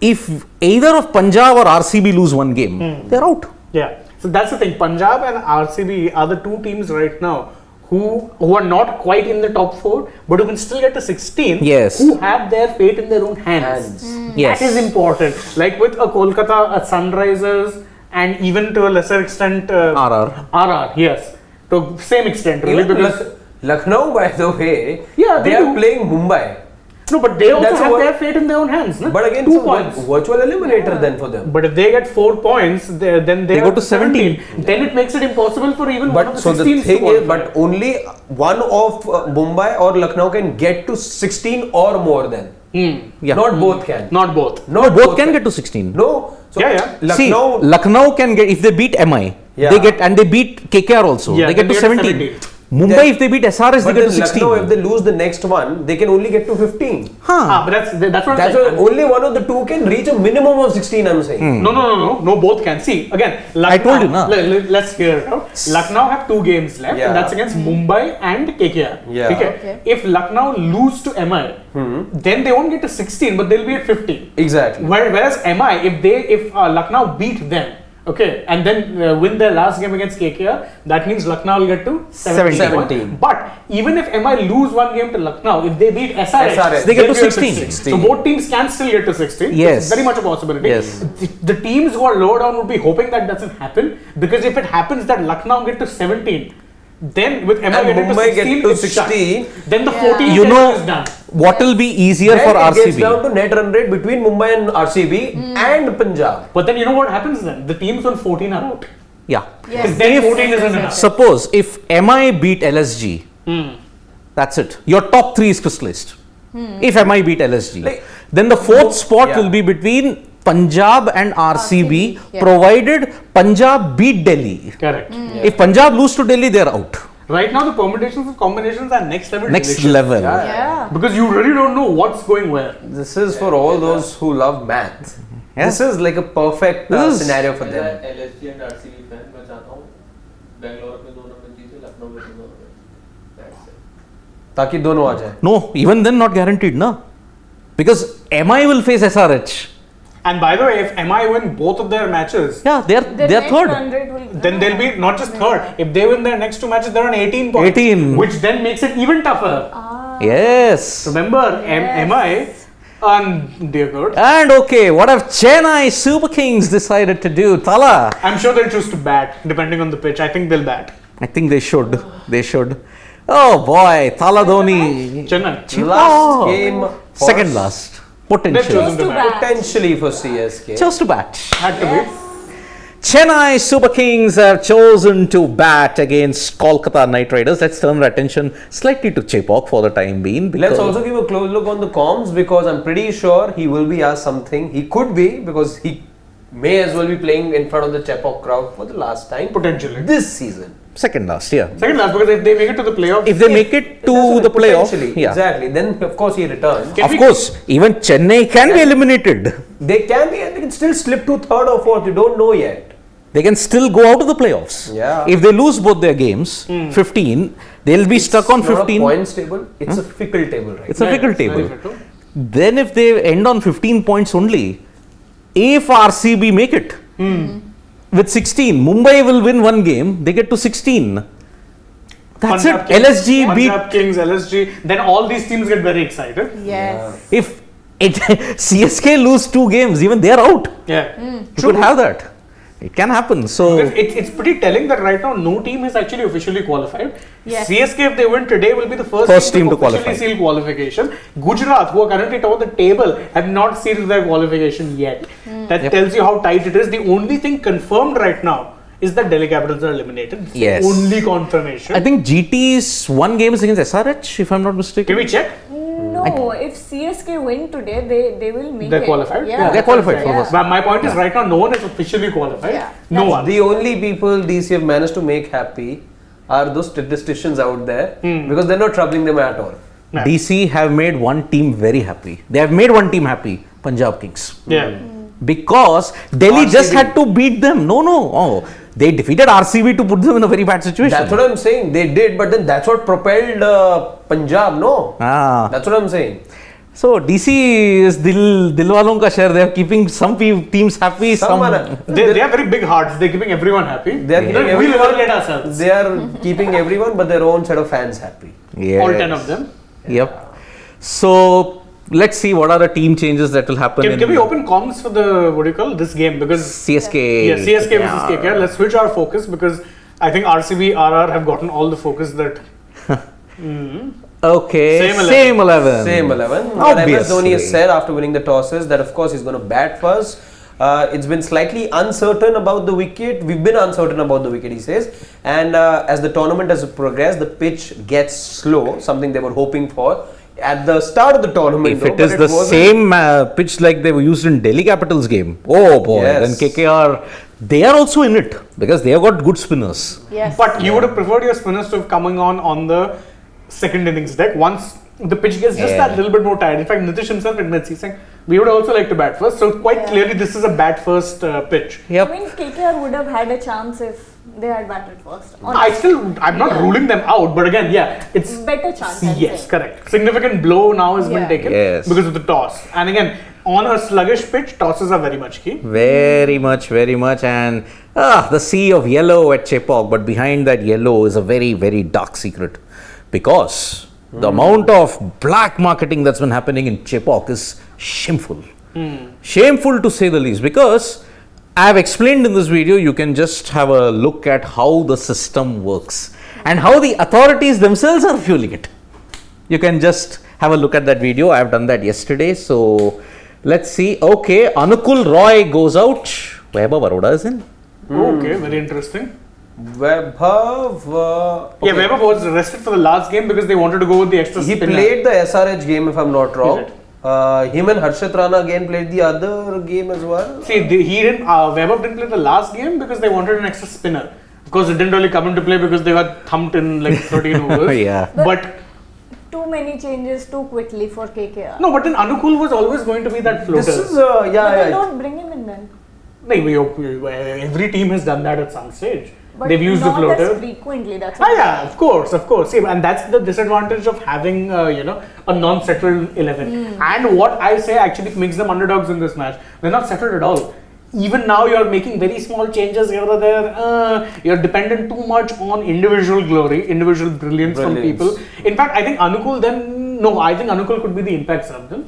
if either of Punjab or RCB lose one game, they're out. Yeah, so that's the thing. Punjab and RCB are the two teams right now who are not quite in the top 4, but who can still get to 16. Yes. Who have their fate in their own hands. Yes. That is important. Like with a Kolkata, a Sunrisers, and even to a lesser extent, RR. RR, yes, to same extent really, Even because Lucknow, by the way, Yeah, they they are do. playing Mumbai. No, but they also That's have what- their fate in their own hands. No? But again, 2 it's a points. virtual eliminator then for them. But if they get 4 points, then they go are to 17. Then it makes it impossible for even one of But the so the 16s thing to is, qualify. but only one of Mumbai or Lucknow can get to 16 or more then. Yeah. Not both can. Not both. No, both can get to 16. No. So Yeah. Lucknow. See, Lucknow can get, if they beat MI, Yeah. they get, and they beat KKR also, Yeah, they get then to they get 17. 17. Mumbai, Then- if they beat SRS, they But get then to 16. Lucknow, if they lose the next one, they can only get to 15. But that's what I'm That's saying. why only one of the two can reach a minimum of 16, I'm saying. No, both can. See, again, Lucknow, I told you, na. Let's hear it out. Lucknow have 2 games left, Yeah. and that's against Mumbai and KKR. Yeah. Okay. If Lucknow lose to MI, then they won't get to 16, but they'll be at 15. Exactly. Whereas MI, if Lucknow beat them, okay, and then win their last game against KKR, that means Lucknow will get to 17. 17. But even if MI lose one game to Lucknow, if they beat SRH, They get they'll to be at 16. So both teams can still get to 16. Yes. It's very much a possibility. Yes. The teams who are lower down would be hoping that doesn't happen, because if it happens that Lucknow get to 17, then with MI And getting to Mumbai 16, get to it's shut. 16, then the Yeah. 14 You know is done. what will be easier then for it gets RCB? down to net run rate between Mumbai and RCB and Punjab. But then you know what happens then? The teams on 14 are out. Yeah. Yes. Then Yes. 14 isn't Yes. enough. Suppose if MI beat LSG, that's it. Your top 3 is crystallized. If MI beat LSG, Like- then the fourth spot Yeah. will be between Punjab and RCB, yeah. provided Punjab beat Delhi. Correct. If Punjab lose to Delhi, they are out. Right now, the permutations and combinations are next level. Next delicious. level. Yeah. Because you really don't know what's going where. This is for all those who love math. Yeah. This is like a perfect This is- scenario for them. LSG and RCB fan मैं चाहता हूँ बेंगलोर में दोनों में जीते लखनऊ में दोनों में that's it ताकि दोनों आ जाए. No, even then not guaranteed, na. Because MI will face SRH. And by the way, if MI win both of their matches, Yeah, Their they're net third. run rate will- then they'll be not just third. If they win their next 2 matches, they're on 18 points. 18. Which then makes it even tougher. Yes. Remember, Yes. MI, and dear God, And okay, what have Chennai Super Kings decided to do? Tala, I'm sure they'll choose to bat depending on the pitch. I think they'll bat. I think they should. They should. Oh boy, Tala Dhoni. Chennai. Last game. for- Second last. Potentially. chosen to to bat. bat. Potentially for CSK. Chose to bat. Had to be. Chennai Super Kings have chosen to bat against Kolkata Knight Riders. Let's turn our attention slightly to Chepauk for the time being. Let's because- also give a close look on the comms because I'm pretty sure he will be asked something. He could be because he may as well be playing in front of the Chepauk crowd for the last time Potentially. this season. second last, yeah. Second last, because if they make it to the playoffs, If they make it to That's the what- playoff, potentially, yeah. exactly. Then of course he returns. Can Of we- course, even Chennai can be eliminated. They can be and they can still slip to third or fourth. You don't know yet. They can still go out of the playoffs. Yeah. If they lose both their games, 15, they'll be stuck on It's not a 15. points table. It's a fickle table, right? It's a Yeah, fickle it's very table. fickle. Then if they end on 15 points only, if RCB make it with 16, Mumbai will win one game, they get to 16. That's Punjab it. Kings, LSG beat. Punjab Kings, LSG, then all these teams get very excited. Yes. If CSK lose 2 games, even they are out. Yeah. You could have that. It can happen. So Because it's pretty telling that right now no team is actually officially qualified. Yes. CSK, if they win today, will be the first team to officially qualify. seal qualification. Gujarat, who are currently top of the table, have not sealed their qualification yet. That Yep. tells you how tight it is. The only thing confirmed right now is that Delhi Capitals are eliminated. It's the Yes. only confirmation. I think GT's one game is against SRH, if I'm not mistaken. Can we check? No, if CSK win today, they will make They're it. qualified? Yeah. They're qualified for Yeah. first. But my point is right now no one is officially qualified. Yeah. No one. The only people DC have managed to make happy are those statisticians out there because they're not troubling them at all. Yeah. DC have made one team very happy. They have made one team happy, Punjab Kings. Yeah. Because Delhi just RCB. had to beat them. No. Oh, they defeated RCB to put them in a very bad situation. That's what I'm saying. They did, but then that's what propelled Punjab. No, Ah. that's what I'm saying. So DC is dil walon ka share. They are keeping some teams happy. Some They have very big hearts. They're keeping everyone happy. They're keeping We'll everyone- never let ourselves. They are keeping everyone but their own set of fans happy. Yes. All 10 of them. Yep. So let's see what are the team changes that will happen. Can we open comms for the, what do you call this game? Because CSK? yeah, CSK Yeah. versus KKR. Let's switch our focus because I think RCB, RR have gotten all the focus that. Okay, Same 11. same 11. Same 11. What MS Dhoni has Obviously. said after winning the tosses that of course he's going to bat first. It's been slightly uncertain about the wicket. We've been uncertain about the wicket, he says. And as the tournament has progressed, the pitch gets slow, something they were hoping for at the start of the tournament. If it is the wasn't. same pitch like they were used in Delhi Capitals game, oh boy, Yes. then KKR, they are also in it because they have got good spinners. Yes. But you would have preferred your spinners to have coming on the second innings deck once the pitch gets just that little bit more tired. In fact, Nitish himself admits, he's saying, we would also like to bat first. So quite clearly this is a bat first pitch. Yep. I mean, KKR would have had a chance if they had batted first. I'm not ruling them out, but again, it's Better chance, I'm Yes, saying. correct. Significant blow now has been Yeah. taken Yes. because of the toss. And again, on a sluggish pitch, tosses are very much key. Very much. And the sea of yellow at Chepauk, but behind that yellow is a very, very dark secret because the amount of black marketing that's been happening in Chepauk is shameful. Shameful to say the least, because I have explained in this video, you can just have a look at how the system works and how the authorities themselves are fueling it. You can just have a look at that video. I have done that yesterday. So let's see. Okay, Anukul Roy goes out. Vaibhav Baroda is in. Okay, very interesting. Vaibhav. Yeah, okay. Weber was arrested for the last game because they wanted to go with the extra He spinner. played the SRH game, if I'm not wrong. did. Him and Harshit Rana again played the other game as well. See, he didn't. Weber didn't play the last game because they wanted an extra spinner. Because it didn't really come into play because they got thumped in like 13 overs. Yeah. But Too many changes too quickly for KKR. no, but then Anukul was always going to be that floater. This is But they yeah. don't bring him in then. No, every team has done that at some stage. But They've used the not floater. as frequently. That's Ah, yeah, of course. See, and that's the disadvantage of having, a non-settled 11. And what I say actually makes them underdogs in this match. They're not settled at all. Even now, you're making very small changes here or there. You're dependent too much on individual glory, individual brilliance from people. In fact, I think Anukul I think Anukul could be the impact sub then.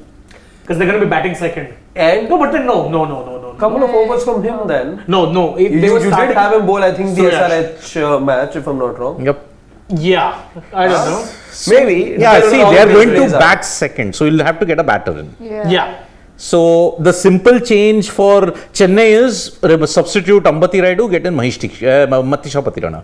Because they're going to be batting second. And No, but then no. couple of overs from him then. No. If You they were did starting- have him bowl, I think, the Suryash. SRH match, if I'm not wrong. Yep. Yeah, I don't know. Maybe. Yeah, see, they are going to raise up. bat second, so you'll have to get a batter in. Yeah. So the simple change for Chennai is substitute Ambati Raidu, get in Matisha Patirana.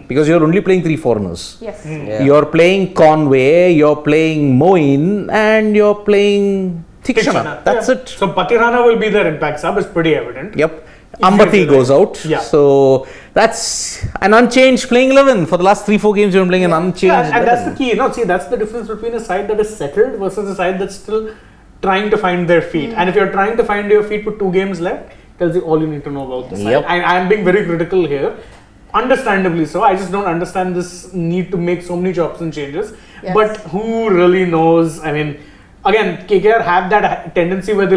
Because you're only playing 3 foreigners. Yes. Yeah. You're playing Conway, you're playing Moin, and you're playing Thikshana. That's it. So Patirana will be their impact sub, it's pretty evident. Yep. Ambati goes out. Yeah. So that's an unchanged playing 11. For the last 3-4 games, you've been playing an unchanged Yeah, and that's 11. the key. See, that's the difference between a side that is settled versus a side that's still trying to find their feet. And if you're trying to find your feet with 2 games left, tells you all you need to know about the side. Yep. I'm being very critical here. Understandably so. I just don't understand this need to make so many chops and changes. Yes. But who really knows? I mean, again, KKR have that tendency where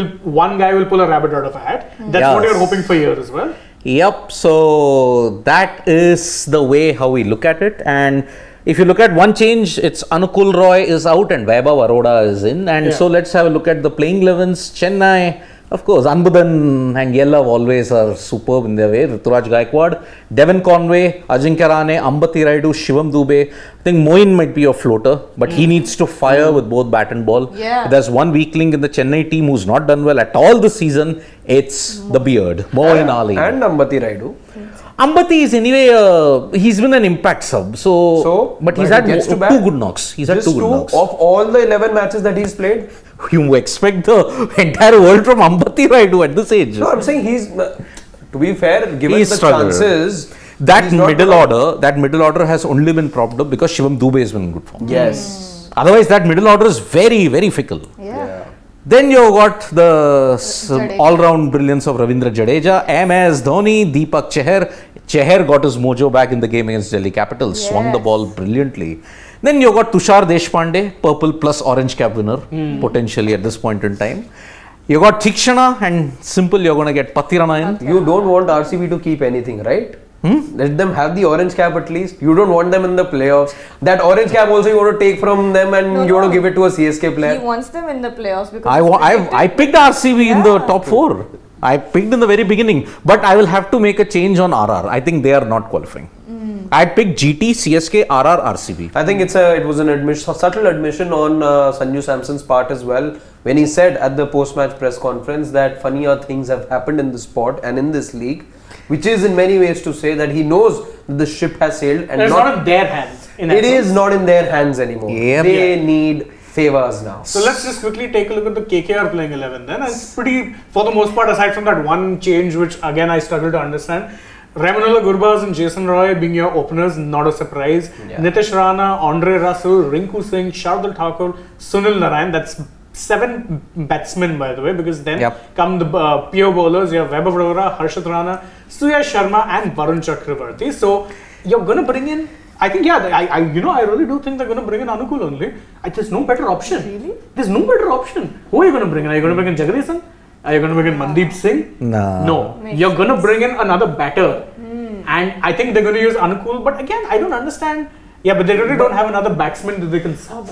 one guy will pull a rabbit out of a hat. That's what Yes. you're hoping for here as well. Yep, so that is the way how we look at it. And if you look at one change, it's Anukul Roy is out and Vaibhav Baroda is in. And so let's have a look at the playing 11s. Chennai, of course, Anbudan and Yellav always are superb in their way. Rituraj Gaikwad, Devon Conway, Ajinkya Rahane, Ambati Raidu, Shivam Dubey. I think Moin might be a floater, but he needs to fire with both bat and ball. Yeah. There's one weak link in the Chennai team who's not done well at all this season. It's the beard, Moin Ali. And Ambati Raidu. Ambati is anyway, he's been an impact sub. So but he's when had he gets to 2 bat, good knocks. He's had Just 2 good two knocks. of all the 11 matches that he's played. You expect the entire world from Ambati Raidu at this age. No, I'm saying he's, to be fair, given He's the struggled. chances. That he's not middle order has only been propped up because Shivam Dubey has been in good form. Yes. Otherwise, that middle order is very, very fickle. Yeah. Then you got the Jadeja. all-round brilliance of Ravindra Jadeja, MS Dhoni, Deepak Chahar. Chahar got his mojo back in the game against Delhi Capitals, swung the Yes. ball brilliantly. Then you got Tushar Deshpande, purple plus orange cap winner, potentially at this point in time. You got Thikshana and simple, you're going to get Patirana in. You don't want RCB to keep anything, right? Let them have the orange cap at least. You don't want them in the playoffs. That orange cap also you want to take from them and you want to give it to a CSK He player. wants them in the playoffs because I picked RCB in the top 4. I picked in the very beginning, but I will have to make a change on RR. I think they are not qualifying. I'd pick GT, CSK, RR, RCB. I think it was an admission, subtle admission on Sanju Samson's part as well, when he said at the post-match press conference that funnier things have happened in the sport and in this league, which is in many ways to say that he knows that the ship has sailed and It's not in their hands. It is not in their hands anymore. Yep. They need favors now. So let's just quickly take a look at the KKR playing 11 then. And it's pretty, for the most part, aside from that one change, which again I struggle to understand. Ramanullah Gurbaz and Jason Roy being your openers, not a surprise. Yeah. Nitish Rana, Andre Russell, Rinku Singh, Shardul Thakur, Sunil Narayan. That's 7 batsmen, by the way, because then come the pure bowlers. You have Vaibhav Arora, Harshit Rana, Suyash Sharma, and Varun Chakravarti. So you're going to bring in. I think, I really do think they're going to bring in Anukul only. There's no better option. Really? There's no better option. Who are you going to bring in? Are you going to bring in Jagadisan? Are you going to bring in Mandeep Singh? No. Makes You're going to bring in another batter. And I think they're going to use Anukul. But again, I don't understand. Yeah, but they really don't have another batsman that they can sub.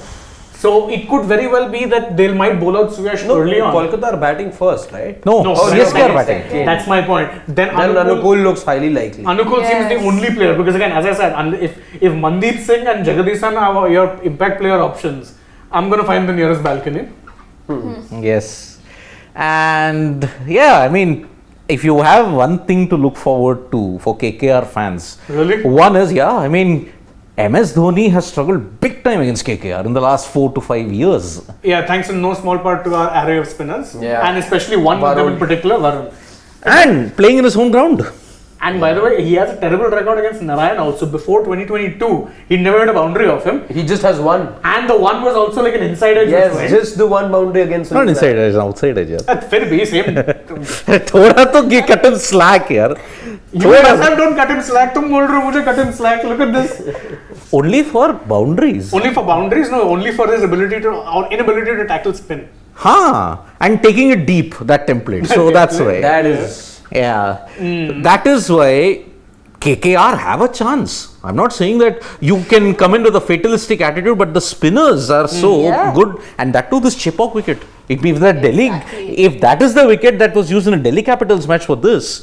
So it could very well be that they might bowl out Suyash early on. Kolkata are batting first, right? No, CSK are batting. That's my point. Then Anukul looks highly likely. Anukul seems the only player, because again, as I said, if Mandeep Singh and Jagadisan are your impact player options, I'm going to find the nearest balcony. Yes. And yeah, I mean, if you have one thing to look forward to for KKR fans, Really? one is, I mean, MS Dhoni has struggled big time against KKR in the last 4 to 5 years. Yeah, thanks in no small part to our array of spinners. Yeah. And especially one of them in particular, Varun. And playing in his home ground. And by the way, he has a terrible record against Narayan also. Before 2022, he never had a boundary off him. He just has one. And the one was also like an inside edge. Yes, right? just the one boundary against Not him. inside edge, outside edge. That's fair be same. थोड़ा तो cut him slack यार. You myself don't cut him slack. तुम बोल रहे हो मुझे cut him slack. Look at this. Only for boundaries. Only for boundaries? No, only for his ability to or inability to tackle spin. And taking it deep, that template. So that's why. That is. Yeah. That is why KKR have a chance. I'm not saying that you can come in with a fatalistic attitude, but the spinners are so good, and that too this Chepauk wicket. It means that Delhi, if that is the wicket that was used in a Delhi Capitals match for this,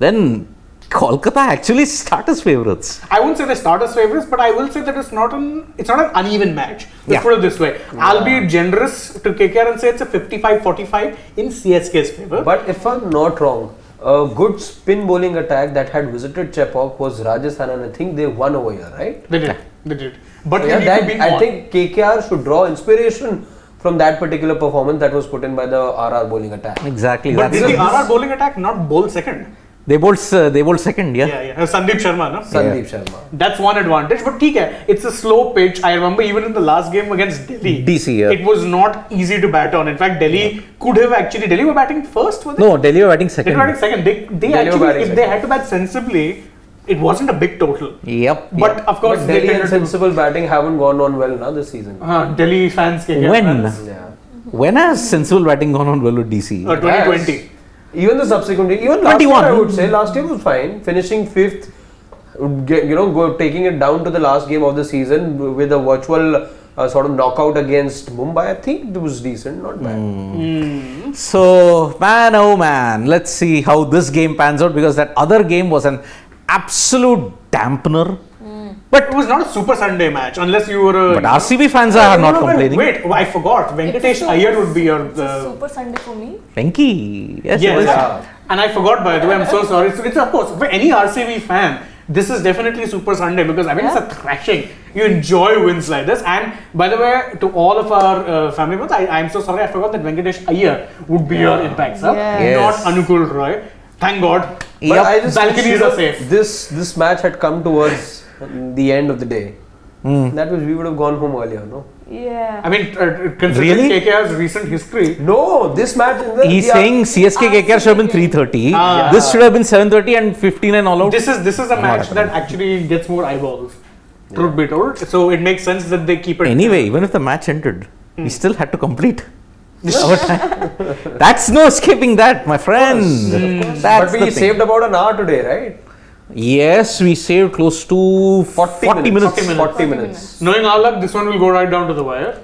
then Kolkata actually start as favourites. I won't say they start as favourites, but I will say that it's not an uneven match. Let's put it this way. I'll be generous to KKR and say it's a 55-45 in CSK's favour. But if I'm not wrong, a good spin bowling attack that had visited Chepauk was Rajasthan, and I think they won over here, right? They did. But Yeah, you need to be I on. think KKR should draw inspiration from that particular performance that was put in by the RR bowling attack. Exactly. But That's did the RR bowling attack not bowl second? They bowled second, Yeah. Sandeep Sharma, no? Sandeep Sharma. That's one advantage, but it's a slow pitch. I remember even in the last game against Delhi, DC, yeah. it was not easy to bat on. In fact, Delhi Delhi were batting first, were they? No, Delhi were batting They second. were batting second. They Delhi were actually, batting if second. they had to bat sensibly, it wasn't a big total. Yep. But of course, But they Delhi and tended to- sensible batting haven't gone on well now this season. Delhi fans, KKR When? fans. Yeah. When has sensible batting gone on well with DC? 2020. Even the subsequent, even last 21. year I would say, last year was fine. Finishing 5th, taking it down to the last game of the season with a virtual sort of knockout against Mumbai. I think it was decent, not bad. So, man, oh man, let's see how this game pans out, because that other game was an absolute dampener. But it was not a Super Sunday match, unless you were a... But RCB fans are not complaining. Wait, I forgot. Venkatesh Iyer would be your... Super Sunday for me. Venki. Yes. Yes. Yeah. And I forgot, by the way, I'm so sorry. So it's of course, for any RCB fan, this is definitely Super Sunday, because I mean, it's a thrashing. You enjoy wins like this. And by the way, to all of our family members, I'm so sorry, I forgot that Venkatesh Iyer would be your impact sub, Yes. not Anukul Roy. Thank God. But I just balconies wish, are safe. This match had come towards the end of the day. That was, we would have gone home earlier, no? Yeah. I mean, considering Really? KKR's recent history, No, this match. He's saying CSK KKR should have been 3:30. This should have been 7:30 and 59 all out. this is a match that actually gets more eyeballs. Truth be told, so it makes sense that they keep it. Anyway, even if the match ended, we still had to complete our time. That's no escaping that, my friend. That's But the we thing. saved about an hour today, right? Yes, we saved close to 40 minutes. 40 minutes. Knowing our luck, this one will go right down to the wire.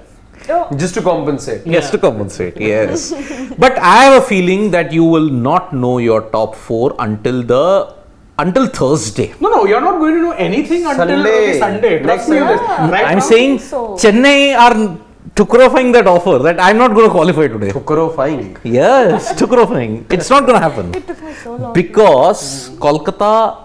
Just to compensate. Yes, to compensate. Yes. But I have a feeling that you will not know your top 4 until the until Thursday. No, you're not going to know anything until Sunday. Trust me on this. Right I'm now, saying so. Chennai are tukrofying that offer that I'm not going to qualify today. Tukrofying. Yes, tukrofying. It's not going to happen. It took me so long. Because Kolkata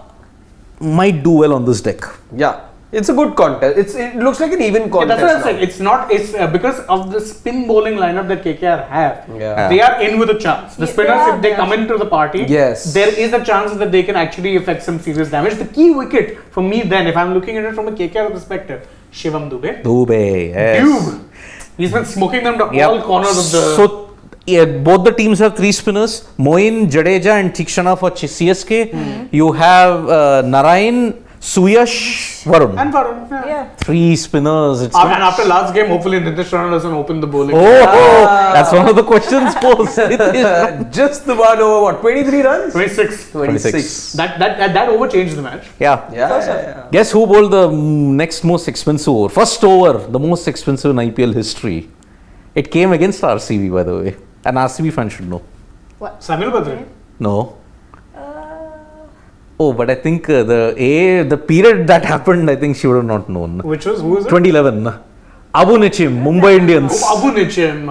might do well on this deck. Yeah. It's a good contest. It looks like an even Yeah, contest. that's what I'm now. saying. It's not. It's because of the spin bowling lineup that KKR have. Yeah. They are in with a chance. The Yeah, spinners, they are, if they they come are. into the party, Yes. there is a chance that they can actually affect some serious damage. The key wicket for me, then, if I'm looking at it from a KKR perspective, Shivam Dube. Dube, yes. Dube. He's been smoking them to Yep. all corners of the. So, yeah, both the teams have 3 spinners. Moin, Jadeja and Tikshana for CSK. You have Narayan, Suyash, Varun. And Varun. Yeah. Yeah. 3 spinners. It's And not- after last game, hopefully Nitish Rana doesn't open the bowling. that's one of the questions posed. Just the one over what? 23 runs? 26. 26. That over changed the match. Yeah. Yeah. Guess who bowled the next most expensive over? First over, the most expensive in IPL history. It came against RCB, by the way. An RCB fan should know. What? Samil Badri. No. Uh, Oh, but I think the period that happened, I think she would have not known. Which was, who is it? 2011. Abu Nichim, Mumbai Indians. Oh, Abu Nichim.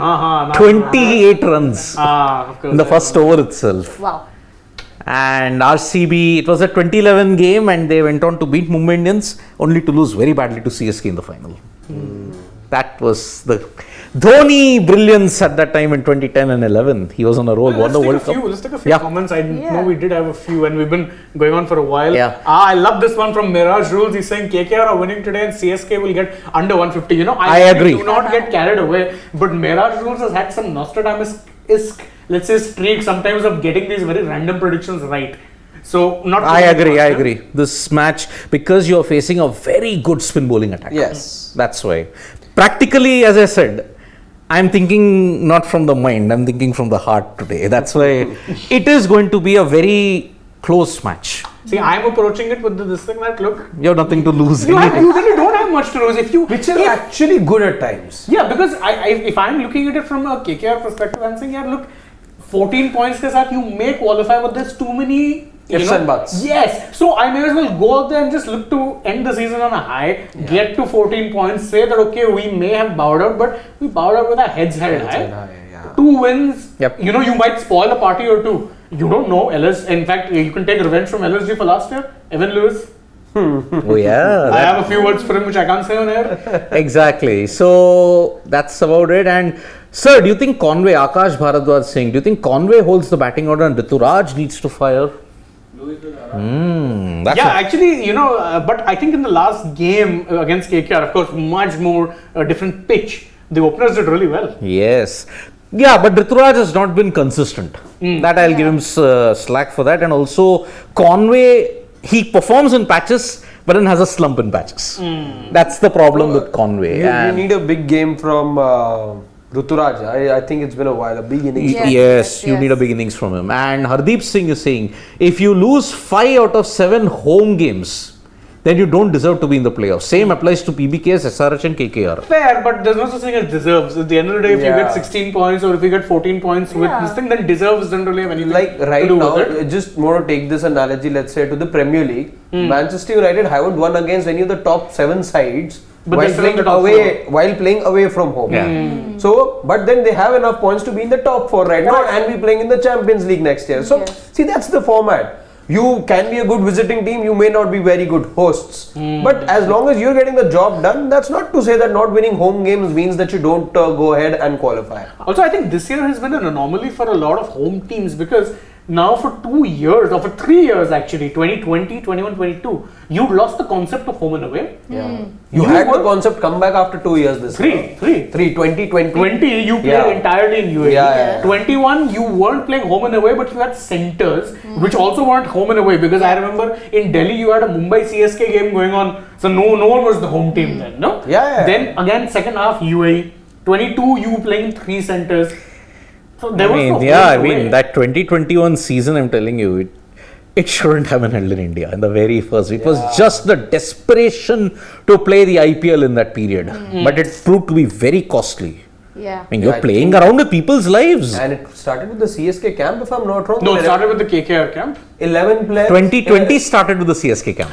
28 runs Of course. in the first over itself. wow. And RCB, it was a 2011 game and they went on to beat Mumbai Indians only to lose very badly to CSK in the final. That was the Dhoni brilliance at that time in 2010 and 11. He was on a roll, won the World Cup. Let's take a few Yeah. comments. I Yeah. know we did have a few and we've been going on for a while. Yeah. I love this one from Mirage Rules. He's saying KKR are winning today and CSK will get under 150. You know, I agree. Do not get carried away. But Mirage Rules has had some Nostradamus-esque, let's say, streak sometimes of getting these very random predictions right. So, not. I agree. This match, because you're facing a very good spin bowling attack. Yes. That's why. Practically, as I said, I'm thinking not from the mind, I'm thinking from the heart today. That's why it is going to be a very close match. See, I'm approaching it with this thing that, look, You have nothing to lose. you really don't have much to lose. Which is actually good at times. Yeah, because if I'm looking at it from a KKR perspective, I'm saying, yeah, look, 14 points ke saath you may qualify, but there's too many Ifs and buts. Yes, so I may as well go out there and just look to end the season on a high, get to 14 points, say that okay, we may have bowed out, but we bowed out with our heads held high. Yeah. 2 wins, Yep. you know, you might spoil a party or two. You don't know, in fact, you can take revenge from LSG for last year, Evan Lewis. Oh, yeah. I have a few words for him which I can't say on air. Exactly. So that's about it. And sir, do you think Conway, Akash Bharadwaj saying, do you think Conway holds the batting order and Rituraj needs to fire? That's Yeah, actually, you know, but I think in the last game against KKR, of course, much more different pitch. The openers did really well. Yes. Yeah, but Rituraj has not been consistent. That I'll give him slack for that. And also, Conway, he performs in patches, but then has a slump in patches. That's the problem with Conway. You And need a big game from Ruturaj. I think it's been a while. A big innings. Yes, yes, you yes. need a big innings from him. And Hardeep Singh is saying, if you lose 5 out of 7 home games, then you don't deserve to be in the playoffs. Same applies to PBKs, SRH and KKR. Fair, but there's no such thing as deserves. At the end of the day, if you Yeah. get 16 points or if you get 14 points with Yeah. this thing, then deserves don't really have anything Like to right do now, with it. just more to take this analogy, let's say to the Premier League, Manchester United haven't won against any of the top 7 sides But while they're still in playing the top away while playing away from home. Yeah. So, but then they have enough points to be in the top 4 right now and be playing in the Champions League next year. So, Yes. see, that's the format. You can be a good visiting team, you may not be very good hosts. But as long as you're getting the job done, that's not to say that not winning home games means that you don't go ahead and qualify. Also, I think this year has been an anomaly for a lot of home teams because now for 2 years, or for 3 years actually, 2020, 21, 22, you lost the concept of home and away. You had the concept come back after 2 years this year. 2020. 20, you played Yeah. entirely in UAE. Yeah. 21, you weren't playing home and away, but you had centers, which also weren't home and away. Because I remember in Delhi, you had a Mumbai CSK game going on, so no one was the home team then, no? Yeah. Then again, second half UAE. 22, you were playing in 3 centers. So there was no home and away. That 2021 season, I'm telling you, it shouldn't have been held in India in the very first. It was just the desperation to play the IPL in that period. But it proved to be very costly. Yeah. I mean, you're I playing think- around with people's lives. And it started with the CSK camp, if I'm not wrong. No, it started with the KKR camp. 11 players. 2020 started with the CSK camp.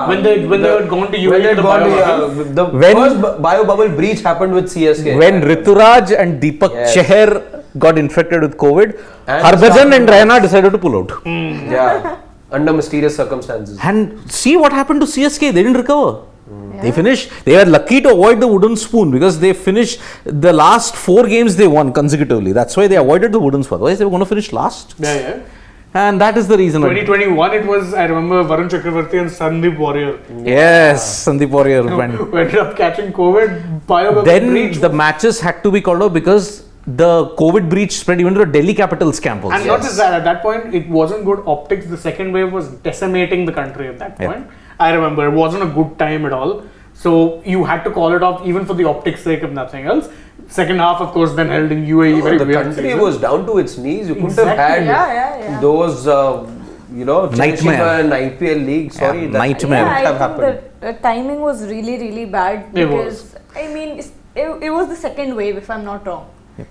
When they had gone to UAE, When they had the gone bio to, the When- first bio bubble breach happened with CSK. When Rituraj and Deepak Yes. Chahar got infected with COVID, And Harbhajan and Raina decided to pull out. Yeah, under mysterious circumstances. And see what happened to CSK. They didn't recover. They Yeah. finished. They were lucky to avoid the wooden spoon because they finished the last 4 games they won consecutively. That's why they avoided the wooden spoon. Otherwise, they were going to finish last. Yeah. And that is the reason. 2021, it was, I remember Varun Chakravarti and Sandeep Warrior Yes, Sandeep Warrior went. who ended up catching COVID. Bio Then breach. the matches had to be called off because the COVID breach spread even to the Delhi Capitals camp also. And not just that, at that point, it wasn't good optics. The second wave was decimating the country at that point. I remember it wasn't a good time at all. So you had to call it off even for the optics sake, if nothing else. Second half, of course, then held in UAE. very The weird country season. was down to its knees. You couldn't Exactly. have had Yeah. those, Nightmare. and IPL league. Sorry, Yeah, that nightmare. wouldn't Yeah, have I think happened. the timing was really bad It because was. I mean it was the second wave, if I'm not wrong.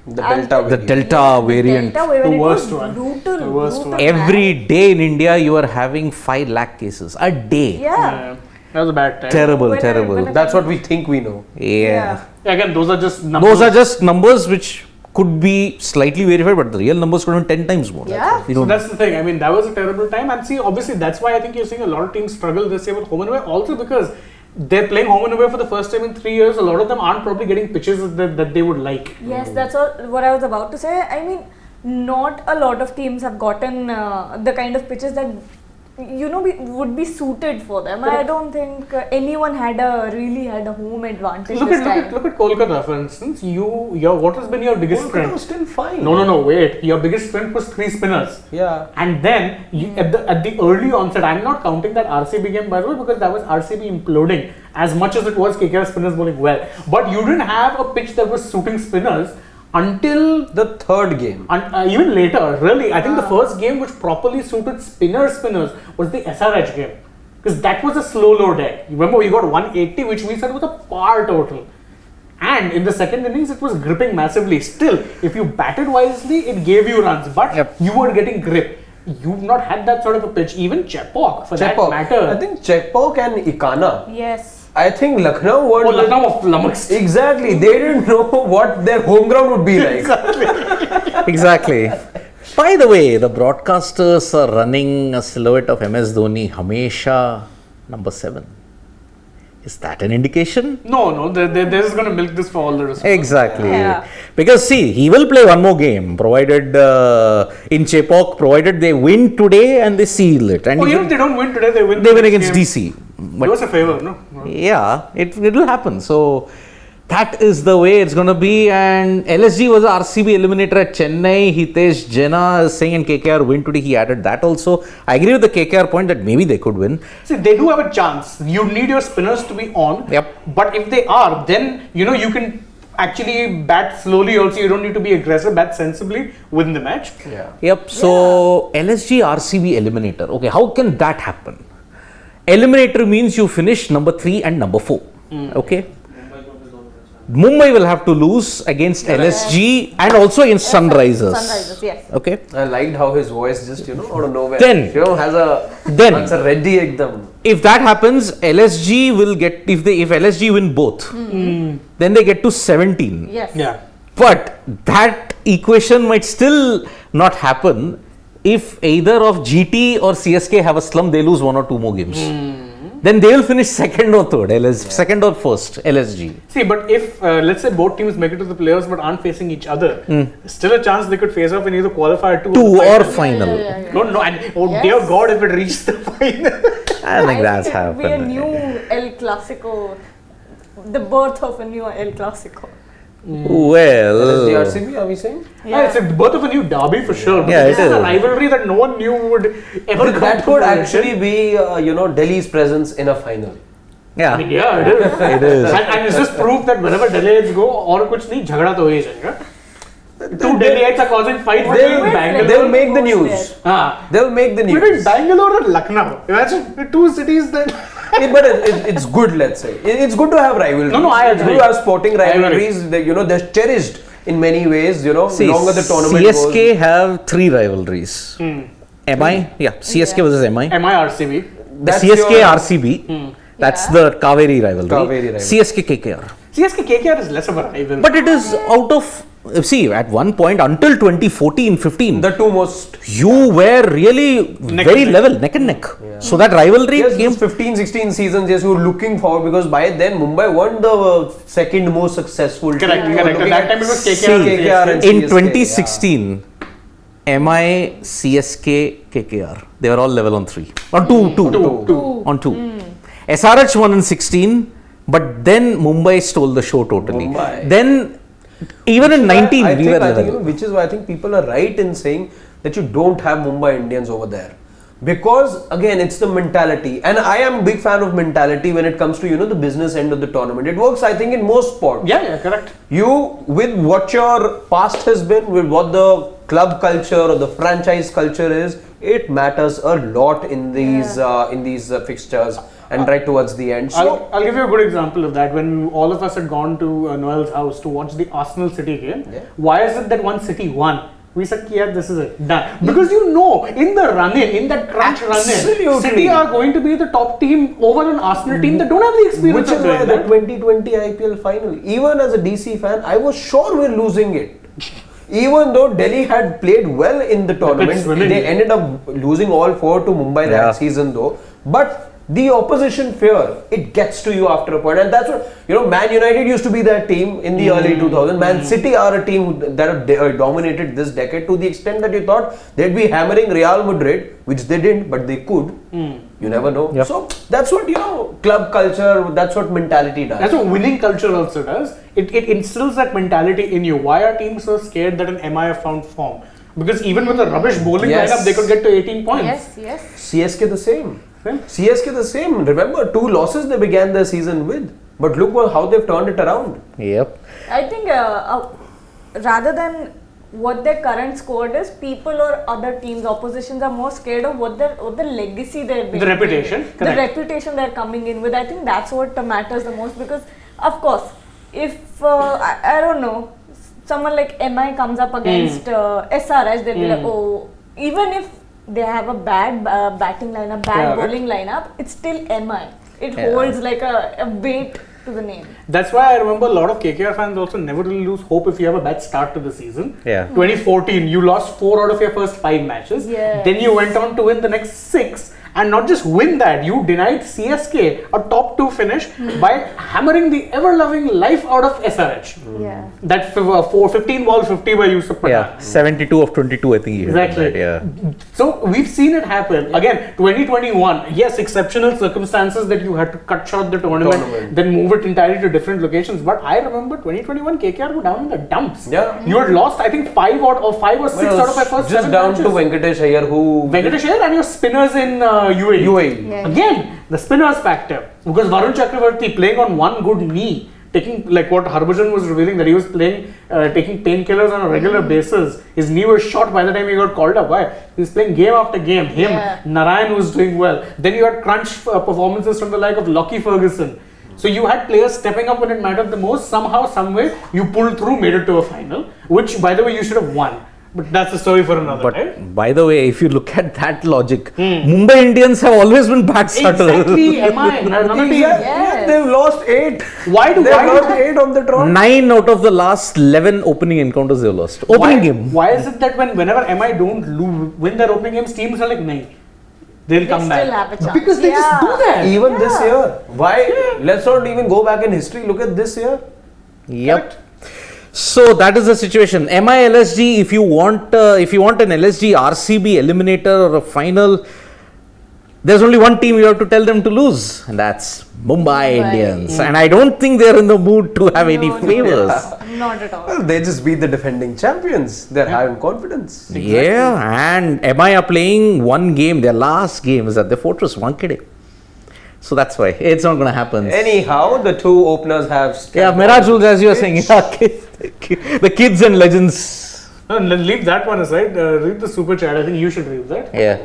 The And Delta The variant. Delta variant. Delta wave, The and it worst was one. brutal. The worst brutal, one. Every man. day in India, you are having 5 lakh cases a day. Yeah. That was a bad time. Terrible, When I- terrible. when I- That's what we think we know. Yeah. Again, those are just numbers. Those are just numbers which could be slightly verified, but the real numbers could have been 10 times more. Yeah. You So know, that's the thing. I mean, that was a terrible time. And see, obviously, that's why I think you're seeing a lot of teams struggle this year with home and away. Also because they're playing home and away for the first time in 3 years. A lot of them aren't probably getting pitches that they would like. Yes, that's all what I was about to say. I mean, not a lot of teams have gotten the kind of pitches that would be suited for them. I don't think anyone had a home advantage Look this at time. look at Kolkata, for instance. What has been your biggest Kolkata strength? was still fine. No, wait. Your biggest strength was 3 spinners. Yeah. And then at the early onset, I'm not counting that RCB game by the way because that was RCB imploding as much as it was KKR spinners bowling well. But you didn't have a pitch that was suiting spinners until The third game. even later. Really, I think the first game which properly suited spinners was the SRH game because that was a slow low deck. You remember we got 180, which we said was a par total. And in the second innings, it was gripping massively. Still, if you batted wisely, it gave you runs, but Yep. you were getting grip. You've not had that sort of a pitch. Even Chepauk, for that matter. I think Chepauk and Ikana. Yes. I think Lucknow were. Lucknow was flummoxed. Exactly. They didn't know what their home ground would be like. exactly. By the way, the broadcasters are running a silhouette of MS Dhoni, Hamesha, number 7. Is that an indication? No, they're just going to milk this for all the rest. Exactly. Yeah. Because see, he will play one more game, provided in Chepauk, provided they win today and they seal it. And Even if they don't win today, they win. they the win next against game. DC. It was a favor, no? Yeah, it will happen. So that is the way it's going to be. And LSG was a RCB eliminator at Chennai. Hitesh Jena is saying and KKR win today. He added that also. I agree with the KKR point that maybe they could win. See, they do have a chance. You need your spinners to be on. Yep. But if they are, then you can actually bat slowly also. You don't need to be aggressive, bat sensibly, win the match. Yeah. Yep. So LSG RCB eliminator. Okay, how can that happen? Eliminator means you finish number 3 and number 4. Okay. Mumbai will have to lose against LSG and also against Sunrisers. Sunrisers, yes. Okay. I liked how his voice just, out of nowhere. Then- has a then- answer ready ekdam. If that happens, LSG will get if LSG win both, then they get to 17. Yes. Yeah. But that equation might still not happen if either of GT or CSK have a slump. They lose 1 or 2 more games. Then they will finish second or third, second or first, LSG. See, but if let's say both teams make it to the playoffs but aren't facing each other, still a chance they could face off in either qualifier 2 2 or or final. final. No, and Yes. dear God, if it reaches the final. I don't think that's it will be a happened. new El Clasico, the birth of a new El Clasico. Well, The RCB, are we saying? Yeah, it's a birth of a new derby for sure. Yeah, This it is a is. rivalry that no one knew would ever come That to could fruition. actually be, Delhi's presence in a final. yeah. I mean, yeah, it is. It is. And it's just proof that whenever Delhiites go, और कुछ नहीं झगड़ा तो हो ही जाएगा. Two Delhiites are causing fights between Bangalore. They'll make the news. Ah. They'll make the Between news. Bangalore and Lucknow. Imagine the two cities that But it's good, let's say. It's good to have rivalries. No, I agree. It's good to have sporting I agree. rivalries. They're cherished in many ways. See, Longer the tournament CSK goes. have 3 rivalries. MI, CSK versus MI. MI RCB. That's CSK your- RCB. That's Yeah. the Kaveri rivalry. Kaveri rivalry. CSK KKR. CSK KKR is less of a rival. But it is out of, see, at one point until 2014-15, The two most. you were really Neck very and neck. level, neck and neck. So that rivalry Yes, came. those 15-16 seasons, yes, you were looking forward because by then Mumbai weren't the second most successful team. Correct, You were correct. looking That at time it was See, KKR. and in CSK, 2016, MI, CSK, KKR, they were all level on 3. On 2. Two. On 2. SRH won in 16, but then Mumbai stole the show totally. Mumbai. Then, even in 19, I we think, were I think, level. which is why I think people are right in saying that you don't have Mumbai Indians over there. Because again, it's the mentality, and I am a big fan of mentality when it comes to the business end of the tournament. It works, I think, in most sports. Yeah, correct. You, with what your past has been, with what the club culture or the franchise culture is, it matters a lot in these fixtures and right towards the end. So I'll give you a good example of that. When all of us had gone to Noel's house to watch the Arsenal City game, why is it that one City won? We said, yeah, this is it, done. Because in the run-in, in that crunch run-in, Absolutely. City are going to be the top team over an Arsenal team that don't have the experience which is of why doing the that. 2020 IPL final, even as a DC fan, I was sure we're losing it. Even though Delhi had played well in the tournament, swimming. they ended up losing all 4 to Mumbai Yeah. that season though. But the opposition fear, it gets to you after a point, and that's what Man United used to be that team in the early 2000s. Man City are a team that have dominated this decade to the extent that you thought they'd be hammering Real Madrid, which they didn't, but they could. You never know. Yep. So that's what club culture. That's what mentality does. That's what winning culture also does. It instills that mentality in you. Why are teams so scared that an MI have found form? Because even with a rubbish bowling Yes. lineup, they could get to 18 points. Yes. CSK the same. Same. CSK the same. Remember, 2 losses they began the season with. But look how they've turned it around. Yep. I think rather than what their current squad is, people or other teams, oppositions are more scared of what the legacy they're building. The reputation, The correct. reputation they're coming in with. I think that's what matters the most, because of course, if I don't know, someone like MI comes up against SRH, they'll be like, oh, even if they have a bad batting lineup, bad Correct. bowling lineup, it's still MI. It Yeah. holds like a weight to the name. That's why I remember a lot of KKR fans also never really lose hope if you have a bad start to the season. Yeah. 2014, you lost 4 out of your first 5 matches. Yes. Then you went on to win the next 6. And not just win that, you denied CSK a top 2 finish by hammering the ever-loving life out of SRH. Yeah. That 15 ball 50 by Yusuf Pathan. Yeah. 72 of 22, I think. he hit Exactly. that, yeah. So we've seen it happen. Again, 2021, yes, exceptional circumstances that you had to cut short the tournament, then move it entirely to different locations. But I remember 2021 KKR were down in the dumps. Yeah. You had lost, I think, 5 or 6 out of my first just 7 down matches. to Venkatesh Iyer, who Venkatesh Iyer and your spinners in UAE. UAE. Yeah. Again, the spinners factor. Because Varun Chakravarti playing on one good knee, taking like what Harbhajan was revealing, that he was playing, taking painkillers on a regular basis. His knee was shot by the time he got called up. Why? He was playing game after game. Him, Narayan was doing well. Then you had crunch performances from the like of Lockie Ferguson. So you had players stepping up when it mattered the most. Somehow, some way, you pulled through, made it to a final, which, by the way, you should have won. But that's a story for another But time. by the way, if you look at that logic, Mumbai Indians have always been bad starters. Exactly, MI, another team. Yes. They've lost 8. Why They've lost 8 on the draw. 9 out of the last 11 opening encounters they've lost. Opening game. Why is it that whenever MI don't win their opening games, teams are like, nahin, they'll They come still back. have a chance. Because they just do that. Even this year. Why? Let's not even go back in history. Look at this year. Yep. So that is the situation. MI LSG, if you want an LSG RCB eliminator or a final, there's only one team you have to tell them to lose, and that's Mumbai Indians. And I don't think they're in the mood to have any No, no. favors. Not at all. Well, they just beat the defending champions. They're having confidence. Yeah, and MI are playing one game. Their last game is at the Fortress Wankhede. So that's why it's not going to happen. Anyhow, the 2 openers have. Yeah, Mirajul, as you were saying, yeah, the kids and legends. No, leave that one aside. Read the super chat. I think you should read that. Yeah.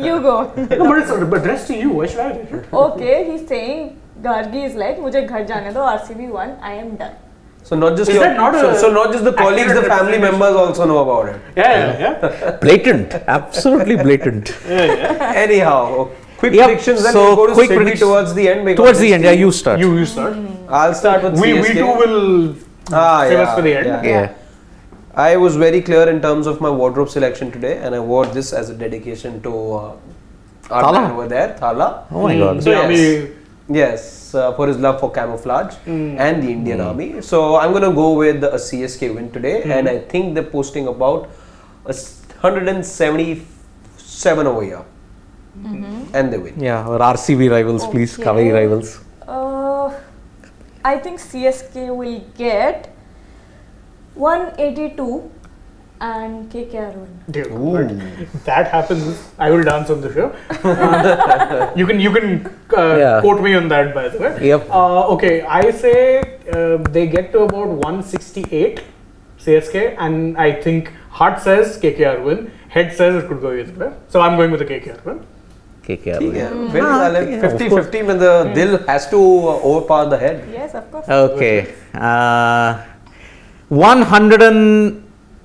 You go. No, but it's addressed to you. Why should I read it? Okay, he's saying Gargi is like, मुझे घर जाने दो, RCB won, I am done. So not just Is your, that not a so not just the colleagues, the accurate family representation? members also know about it. Yeah. Blatant. Absolutely blatant. Anyhow, quick Yep, predictions. Then so we'll go to quick Sydney predictions. towards the end. because Towards the this end, yeah, team- you start. You start. I'll start with We CSK. too will save us for the end. Yeah. I was very clear in terms of my wardrobe selection today, and I wore this as a dedication to our Thala? man over there, Thala. Oh my God. So The army. yes, for his love for camouflage and the Indian Army. So I'm gonna go with a CSK win today, and I think they're posting about 177 over here, and they win. Yeah, our RCB rivals, please. Okay. Kaveri rivals. I think CSK will get 182 and KKR win. Dear God. If that happens, I will dance on the show. You can Yeah. quote me on that, by the way. Yep. Okay, I say they get to about 168 CSK, and I think heart says KKR win, head says it could go either way. So I'm going with the KKR win. KKR. Yeah, very valid. yeah, of 50-50 when the dil has to overpower the head. Yes, of course. Okay.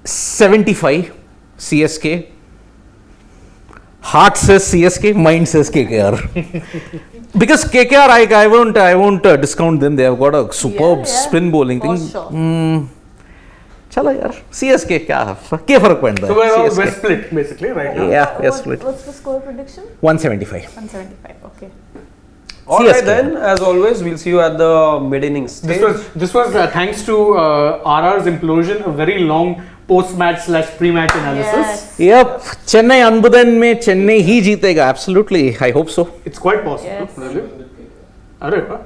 175 CSK. Heart says CSK, mind says KKR. Because KKR, I won't discount them. They have got a superb Yeah, yeah. spin bowling For thing. sure. चलो यार CSK क्या फर्क पड़ता So है we're CSK. split basically right now. Yeah, split. What's the score prediction? 175. 175. Okay. Alright CSK. then, as always, we'll see you at the mid-inning stage. This was thanks to RR's implosion, a very long post-match / pre-match analysis. Yes. Yep, Chennai Anbudan में Chennai ही जीतेगा. Absolutely, I hope so. It's quite possible, Yes. really. Arre, wow.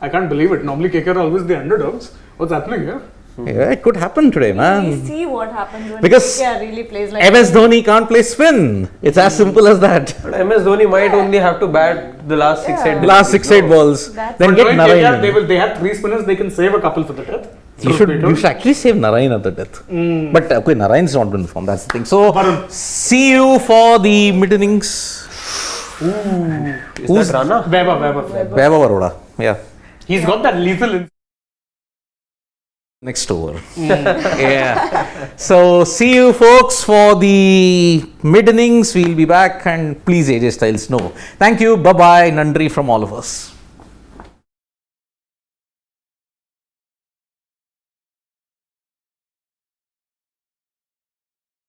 I can't believe it. Normally KKR are always the underdogs. What's happening here? Yeah, it could happen today, We man. see what happens when Because KKR really plays like MS Dhoni can't play spin. It's as simple as that. But MS Dhoni might only have to bat the last six, Yeah. 8 Last 6-8 balls. That's- Then But get knowing Narayan. KKR, they have 3 spinners. They can save a couple for the death. You should actually save Narayan at the death. But okay, Narayan's not been formed. That's the thing. So Varun. see you for the mid innings. Is that Rana? Weber. Vaibhav Arora. Yeah. He's got that lethal. Next over. Yeah. So see you folks for the mid innings. We'll be back, and please AJ Styles no. Thank you. Bye bye. Nandri from all of us.